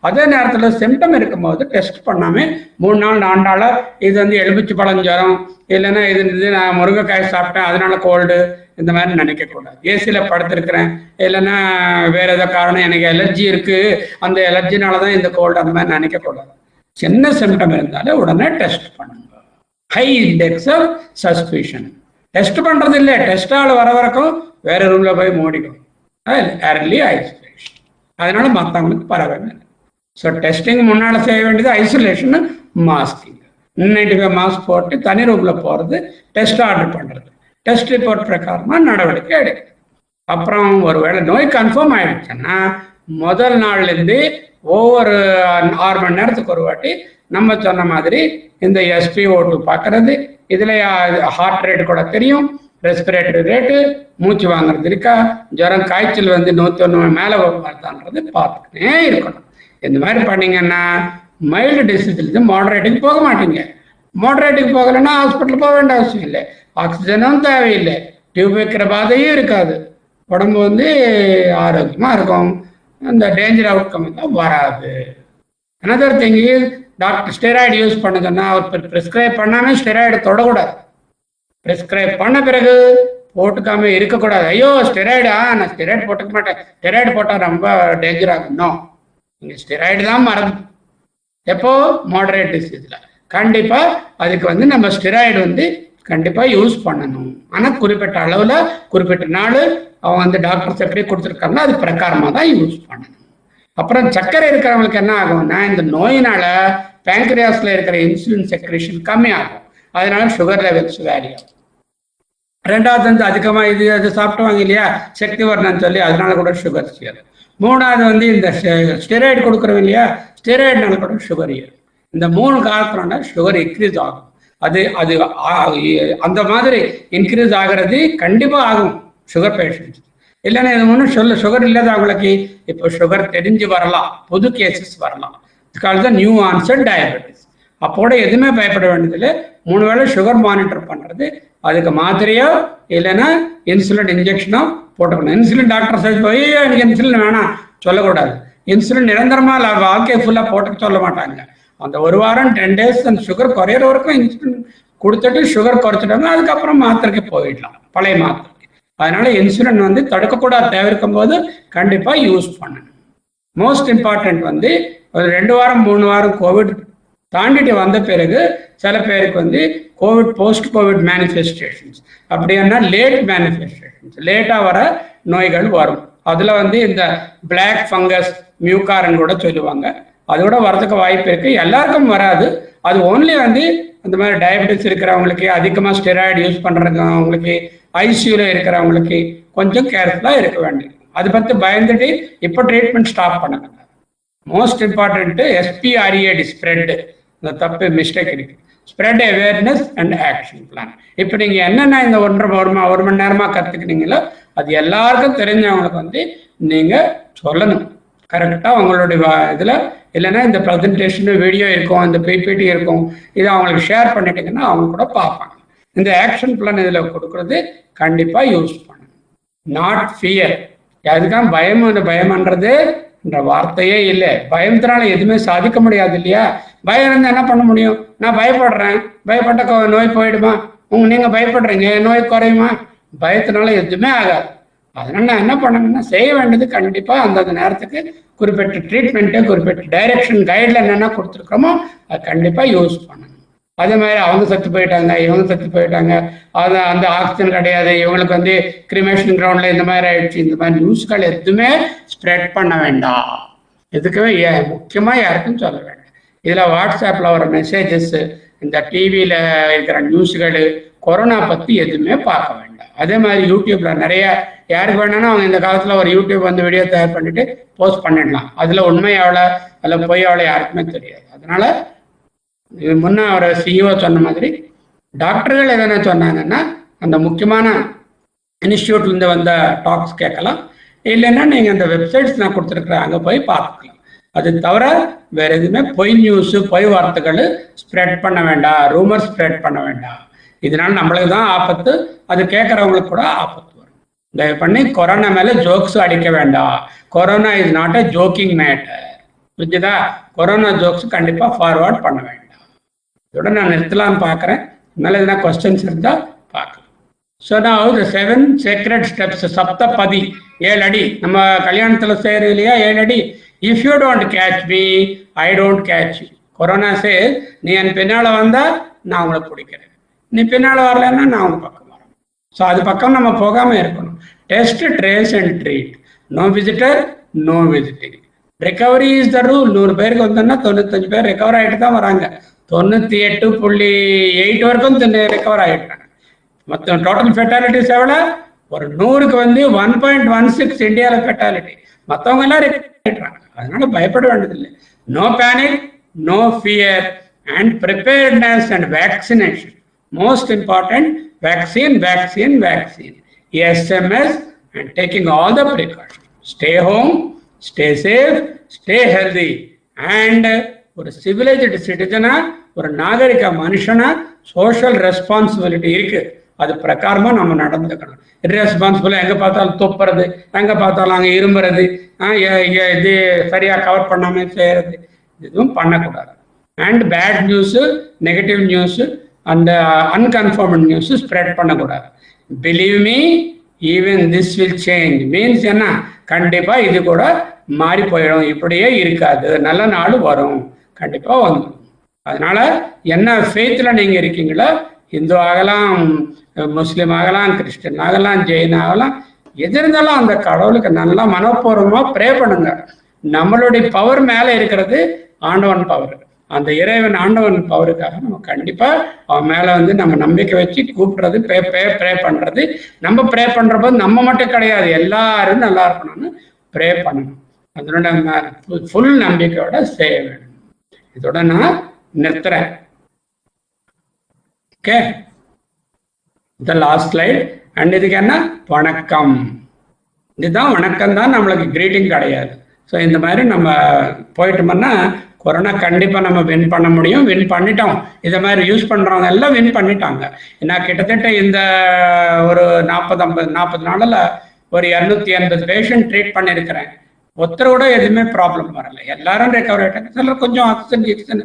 அதே நேரத்தில் சிம்டம் இருக்கும்போது டெஸ்ட் பண்ணாமல் 3 நாள் 4 நாளாக இது வந்து எலுமிச்சு பழம் ஜுரம், இல்லைன்னா இது நான் முருங்கைக்காய் சாப்பிட்டேன் அதனால கோல்டு, இந்த மாதிரி நினைக்கக்கூடாது. ஏசியில் படுத்திருக்கிறேன், இல்லைன்னா வேற ஏதோ காரணம் எனக்கு எலர்ஜி இருக்குது, அந்த எலர்ஜினால தான் இந்த கோல்டு, அந்த மாதிரி நினைக்கக்கூடாது. சின்ன சிம்டம் இருந்தாலே உடனே டெஸ்ட் பண்ணுங்க. High index of suspicion. Test பண்ணுறது இல்லை, டெஸ்ட் ஆள் வர வரைக்கும் வேற ரூமில் போய் மூடிக்கும். Early isolation. அதனால மற்றவங்களுக்கு பரவாயில்லை. ஸோ டெஸ்டிங் முன்னால் செய்ய வேண்டியது ஐசோலேஷன், மாஸ்கிங். N95 மாஸ்க் போட்டு தனி ரூமில் போகிறது, டெஸ்ட் ஆர்டர் பண்ணுறது, டெஸ்ட் ரிப்போர்ட் பிரகாரமாக நடவடிக்கை எடுக்குது. அப்புறம் ஒருவேளை நோய் கன்ஃபார்ம் ஆகிடுச்சுன்னா முதல் நாள்லேருந்து ஒவ்வொரு 6 மணி நேரத்துக்கு ஒரு வாட்டி நம்ம சொன்ன மாதிரி இந்த SpO2 பார்க்கறது. இதில் ஹார்ட் ரேட் கூட தெரியும், ரெஸ்பிரேட்டரி ரேட்டு, மூச்சு வாங்குறது இருக்கா, ஜுரம் காய்ச்சல் வந்து 101 மேலே வருதான்றது பார்த்துக்கிட்டே இருக்கணும். இந்த மாதிரி பண்ணீங்கன்னா மைல்டு டிசீஸ்லேருந்து மாடரேட்டுக்கு போக மாட்டீங்க. மாடரேட்டுக்கு போகலைன்னா ஹாஸ்பிட்டல் போக வேண்டிய அவசியம் இல்லை, ஆக்சிஜனும் தேவையில்லை, டியூப் வைக்கிற பாதையும் இருக்காது, உடம்பு வந்து ஆரோக்கியமாக இருக்கும், அந்த டேஞ்சர் அவுட்கம் தான் வராது. Another thing is, doctor steroid use பண்ணுங்கன்னா அவர் ப்ரிஸ்கிரைப் பண்ணாமல் ஸ்டெராய்டு தொடக்கூடாது. ப்ரிஸ்கிரைப் பண்ண பிறகு போட்டுக்காம இருக்கக்கூடாது. ஐயோ ஸ்டெராய்டா, நான் ஸ்டெராய்டு போட்டுக்க மாட்டேன், ஸ்டெராய்டு போட்டால் ரொம்ப டேஞ்சர் ஆகணும். நீங்கள் ஸ்டெராய்டு தான் மறந்து எப்போ மாடரேட் டிசீஸில் கண்டிப்பாக அதுக்கு வந்து நம்ம ஸ்டெராய்டு வந்து கண்டிப்பாக யூஸ் பண்ணணும். ஆனால் குறிப்பிட்ட அளவில் குறிப்பிட்ட நாள் அவங்க வந்து டாக்டர்ஸ் எப்படி கொடுத்துருக்காங்களோ அது பிரகாரமாக தான் யூஸ் பண்ணணும். அப்புறம் சர்க்கரை இருக்கிறவங்களுக்கு என்ன ஆகும்னா, இந்த நோயினால பேங்க்ரியாஸில் இருக்கிற இன்சுலின் செக்ரேஷன் கம்மி ஆகும், அதனால சுகர் லெவல்ஸ் வேரி ஆகும். ரெண்டாவது வந்து அதிகமாக இது சாப்பிட்டுவாங்க இல்லையா, சக்தி வரணும்னு சொல்லி, அதனால கூட சுகர் சேரும். மூணாவது வந்து இந்த ஸ்டெராய்டு கொடுக்குறோம் இல்லையா, ஸ்டெராய்டுனால கூட சுகர் ஏறும். இந்த 3 காரணத்தினால சுகர் இன்க்ரீஸ் ஆகும். அது அந்த மாதிரி இன்க்ரீஸ் ஆகிறது கண்டிப்பாக ஆகும் சுகர் பேஷண்ட்ஸ். இல்லைன்னா இது ஒன்றும் சுகர் இல்லாதவங்களுக்கு இப்போ சுகர் தெரிஞ்சு வரலாம், புது கேசஸ் வரலாம். இதுக்காக நியூ ஆன்சர் டயபெட்டிஸ். அப்போட எதுவுமே பயப்பட வேண்டியதில்லை. 3 வேளை சுகர் மானிட்டர் பண்ணுறது, அதுக்கு மாத்திரையோ இல்லைன்னா இன்சுலின் இன்ஜெக்ஷனோ போட்டுக்கணும். இன்சுலின் டாக்டர் சைட் போய் எனக்கு இன்சுலின் வேணாம் சொல்லக்கூடாது. இன்சுலின் நிரந்தரமாக வாழ்க்கையை ஃபுல்லாக போட்டுக்க சொல்ல மாட்டாங்க. அந்த 1 வாரம் 10 days அந்த சுகர் குறையிற வரைக்கும் இன்சுலின் கொடுத்துட்டு சுகர் குறைச்சிட்டாங்க, அதுக்கப்புறம் மாத்திரைக்கு போயிடலாம், பழைய மாத்திரைக்கு. அதனால இன்சுலின் வந்து தடுக்கக்கூடாது, தவிர்க்கும் போது கண்டிப்பாக யூஸ் பண்ணணும். மோஸ்ட் இம்பார்ட்டன்ட் வந்து ஒரு 2 வாரம் 3 வாரம் கோவிட் தாண்டிட்டு வந்த பிறகு சில பேருக்கு வந்து கோவிட் போஸ்ட் கோவிட் மேனிஃபெஸ்டேஷன்ஸ், அப்படின்னா லேட் மேனிஃபெஸ்டேஷன்ஸ், லேட்டாக வர நோய்கள் வரும். அதில் வந்து இந்த பிளாக் ஃபங்கஸ் மியூகார்ன்னு கூட சொல்லுவாங்க. அதோட வரதுக்கு வாய்ப்பு இருக்கு. எல்லாருக்கும் வராது. அது ஓன்லி வந்து அந்த மாதிரி டயபெட்டிஸ் இருக்கிறவங்களுக்கு, அதிகமாக ஸ்டெராய்டு யூஸ் பண்றவங்களுக்கு, ஐசியூல இருக்கிறவங்களுக்கு கொஞ்சம் கேர்ஃபுல்லா இருக்க வேண்டியது. அதை பத்தி பயந்துட்டு இப்போ ட்ரீட்மெண்ட் ஸ்டாப் பண்ணுங்க. மோஸ்ட் இம்பார்ட்டன்ட் SPREAD ஸ்ப்ரெட், இந்த தப்பு மிஸ்டேக் இருக்கு. Spread awareness and action plan. இப்போ நீங்க என்னென்ன இந்த ஒரு மணி நேரமா கத்துக்கிட்டீங்களோ அது எல்லாருக்கும் தெரிஞ்சவங்களுக்கு வந்து நீங்க சொல்லணும் கரெக்டா உங்களுடைய இதுல. இல்லைன்னா இந்த ப்ரெசன்டேஷன் வீடியோ இருக்கும், இந்த பிபிடி இருக்கும், இதை அவங்களுக்கு ஷேர் பண்ணிட்டீங்கன்னா அவங்க கூட பார்ப்பாங்க. இந்த ஆக்ஷன் பிளான் இதுல கொடுக்கறது கண்டிப்பா யூஸ் பண்ணணும். Not fear. அதுக்காக பயம்ன்றது என்ற வார்த்தையே இல்லை. பயத்தினால எதுவுமே சாதிக்க முடியாது இல்லையா? பயம் இருந்தா என்ன பண்ண முடியும்? நான் பயப்படுறேன், பயப்பட்ட நோய் போயிடுமா? நீங்க பயப்படுறீங்க, நோய் குறையுமா? பயத்தினால எதுவுமே ஆகாது. அதனால நான் என்ன பண்ணணும்னா, செய்ய வேண்டியது கண்டிப்பா அந்தந்த நேரத்துக்கு குறிப்பிட்ட ட்ரீட்மெண்ட்டு, குறிப்பிட்ட டைரக்ஷன் கைட்லைன் என்ன கொடுத்துருக்கோமோ அது கண்டிப்பா யூஸ் பண்ணணும். அதே மாதிரி அவங்க செத்து போயிட்டாங்க, இவங்க செத்து போயிட்டாங்க, அது அந்த ஆக்சிஜன் கிடையாது, இவங்களுக்கு வந்து கிரிமேஷன் கிரவுண்ட்ல இந்த மாதிரி ஆயிடுச்சு, இந்த மாதிரி நியூஸ்கள் எதுவுமே ஸ்ப்ரெட் பண்ண வேண்டாம். எதுக்குமே முக்கியமா யாருக்கும் சொல்ல வேண்டாம். இதுல வாட்ஸ்அப்ல வர மெசேஜஸ், இந்த டிவியில இருக்கிற நியூஸ்கள், கொரோனா பத்தி எதுவுமே பார்க்க வேண்டாம். அதே மாதிரி யூடியூப்ல நிறைய யாருக்கு வேணாலும் அவங்க இந்த காலத்துல ஒரு யூடியூப் வந்து வீடியோ தயார் பண்ணிட்டு போஸ்ட் பண்ணிடலாம். அதுல உண்மை எவ்வளோ, அதுல பொய் எவ்வளோ யாருக்குமே தெரியாது. அதனால இது முன்ன ஒரு CEO சொன்ன மாதிரி டாக்டர்கள் எதனா சொன்னாங்கன்னா அந்த முக்கியமான இன்ஸ்டியூட்ல இருந்து வந்த டாக்ஸ் கேட்கலாம். இல்லைன்னா நீங்க அந்த வெப்சைட்ஸ் நான் கொடுத்துருக்குறேன், அங்கே போய் பார்த்துக்கலாம். அது தவிர வேற எதுவுமே பொய் நியூஸ், பொய் வார்த்தைகள் ஸ்ப்ரெட் பண்ண வேண்டாம், ரூமர் ஸ்ப்ரெட் பண்ண வேண்டாம். இதனால நம்மளுக்கு தான் ஆபத்து, அது கேட்கறவங்களுக்கு கூட ஆபத்து வரும். தயவு பண்ணி கொரோனா மேல ஜோக்ஸ் அடிக்க வேண்டாம். Corona is not a joking matter. புரிஞ்சுதா? கொரோனா ஜோக்ஸ் கண்டிப்பா ஃபார்வர்ட் பண்ண வேண்டாம். இதோட நான் நிறுத்தலாம்னு பார்க்குறேன். மேலே எதுனா கொஸ்டின்ஸ் இருந்தால் பார்க்கலாம். ஸோ நான் the 7 sacred steps, சப்தபதி, 7 அடி. நம்ம கல்யாணத்தில் செய்யறது இல்லையா 7 அடி. If you don't catch me, I don't catch you. Corona say, நீ என் பின்னால் வந்தால் நான் உங்களை பிடிக்கிறேன், நீ பின்னால் வரலன்னா நான் உங்க பக்கம் வரேன். ஸோ அது பக்கம் நம்ம போகாமல் இருக்கணும். Test, trace and treat. No visitor, no visiting. Recovery is the rule. 100 பேருக்கு வந்தோம்னா 95 பேர் ரெக்கவர் ஆகிட்டு தான் வராங்க. 98.8 வரைக்கும் ரெக்கவர் ஆகிட்டாங்க. மற்ற டோட்டல் ஃபெட்டாலிட்டிஸ் எவ்வளோ? ஒரு 100க்கு வந்து 1.16 இந்தியாவில் ஃபெட்டாலிட்டி. மற்றவங்க எல்லாம் ரெக்கவர் ஆகிட்டாங்க. அதனால பயப்பட வேண்டியதில்லை. No panic, no fear and preparedness and vaccination. Most important, vaccine vaccine vaccine. SMS and taking all the precautions. Stay home, stay safe, stay healthy and ஒரு சிவிலைஸ்டு சிட்டிசனா, ஒரு நாகரிக மனுஷனா சோஷியல் ரெஸ்பான்சிபிலிட்டி இருக்கு. அது பிரகாரமா நம்ம நடந்துக்கணும். இர்ரெஸ்பான்சிபிளா எங்க பார்த்தாலும் துப்புறது, எங்க பார்த்தாலும் அங்கே இரும்புறது, இது சரியா கவர் பண்ணாம செய்யறது, இதுவும் பண்ணக்கூடாது. And bad news, negative news அந்த அன்கன்ஃபர்ம்டு நியூஸ் ஸ்ப்ரெட் பண்ணக்கூடாது. Believe me, even this will change means என்ன, கண்டிப்பா இது கூட மாறி போயிடும், இப்படியே இருக்காது, நல்ல நாள் வரும், கண்டிப்பா வந்துடும். அதனால என்ன ஃபெய்த்ல நீங்க இருக்கீங்களோ, இந்து ஆகலாம், முஸ்லீம் ஆகலாம், கிறிஸ்டின் ஆகலாம், ஜெயின் ஆகலாம், எது இருந்தாலும் அந்த கடவுளுக்கு நல்லா மனப்பூர்வமா ப்ரே பண்ணுங்க. நம்மளுடைய பவர் மேல இருக்கிறது ஆண்டவன் பவர். அந்த இறைவன் ஆண்டவன் பவருக்காக நம்ம கண்டிப்பா அவன் மேல வந்து நம்ம நம்பிக்கை வச்சு கூப்பிடுறது, ப்ரே பண்றது. நம்ம ப்ரே பண்றப்போ நம்ம மட்டும் கிடையாது, எல்லாரும் நல்லா இருக்கணும்னு ப்ரே பண்ணணும். அதனோட ஃபுல் நம்பிக்கையோட செய்ய வேணும். இதோட நான் நிறுத்துறேன். ஓகே, இந்த லாஸ்ட் ஸ்லைட். அண்ட் இதுக்கு என்ன, வணக்கம். இதுதான் வணக்கம் தான், நம்மளுக்கு கிரீட்டிங் கிடையாது. ஸோ இந்த மாதிரி நம்ம போயிட்டோம்னா கொரோனா கண்டிப்பாக நம்ம வின் பண்ண முடியும். வின் பண்ணிட்டோம். இதை மாதிரி யூஸ் பண்ணுறவங்க எல்லாம் வின் பண்ணிட்டாங்க. ஏன்னா கிட்டத்தட்ட இந்த ஒரு 40 நாளில் ஒரு 280 பேஷண்ட் ட்ரீட் பண்ணியிருக்கிறேன். ஒருத்தரோட எதுவுமே ப்ராப்ளம் வரல, எல்லாரும் ரெக்கவர் ஆகிட்டாங்க. சிலர் கொஞ்சம் ஆக்சிஜன்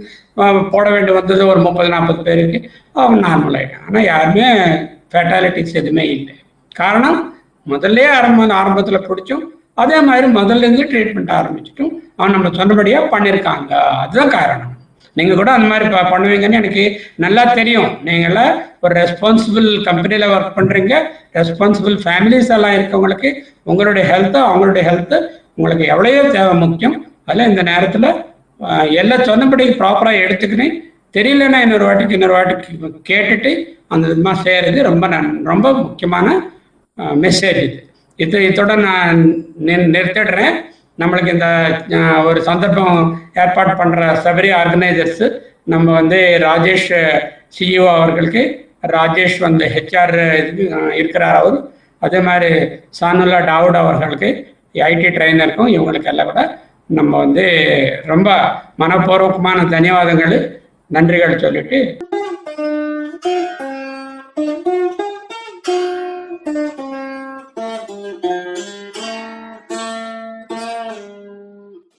போட வேண்டி வந்தது, ஒரு 30-40 பேருக்கு அவங்க நார்மல் ஆகிட்டாங்க. ஆனால் யாருமே ஃபேட்டாலிட்டிஸ் எதுவுமே இல்லை. காரணம் முதல்ல ஆரம்பத்தில் பிடிச்சோம், அதே மாதிரி முதல்ல இருந்து ட்ரீட்மெண்ட் ஆரம்பிச்சிட்டும் அவன் நம்ம சொன்னபடியாக பண்ணியிருக்காங்க. அதுதான் காரணம். நீங்கள் கூட அந்த மாதிரி பண்ணுவீங்கன்னு எனக்கு நல்லா தெரியும். நீங்களாம் ஒரு ரெஸ்பான்சிபிள் கம்பெனியில் ஒர்க் பண்ணுறீங்க, ரெஸ்பான்சிபிள் ஃபேமிலிஸ் எல்லாம் இருக்கவங்களுக்கு உங்களுடைய ஹெல்த்து, அவங்களுடைய ஹெல்த்து உங்களுக்கு எவ்வளோ தேவை முக்கியம். அதில் இந்த நேரத்தில் எல்லாம் சொன்னபடி ப்ராப்பராக எடுத்துக்கினேன். தெரியலன்னா இன்னொரு வாட்டிக்கு கேட்டுட்டு அந்த விதமாக செய்கிறது ரொம்ப முக்கியமான மெசேஜ் இதோட நான் நிறுத்திடுறேன். நம்மளுக்கு இந்த ஒரு சந்தர்ப்பம் ஏற்பாடு பண்ணுற சபரி ஆர்கனைசர்ஸ் நம்ம வந்து ராஜேஷ் சிஇஓ அவர்களுக்கு, ராஜேஷ் வந்து ஹெச்ஆர் இருக்கிறார் அவர், அதே மாதிரி சானுல்லா டாவுட் அவர்களுக்கு ஐடி ட்ரைனருக்கும் இவங்களுக்கு எல்லாம் கூட நம்ம வந்து ரொம்ப மனப்பூர்வமான தன்யவாதங்கள் நன்றிகள் சொல்லிட்டு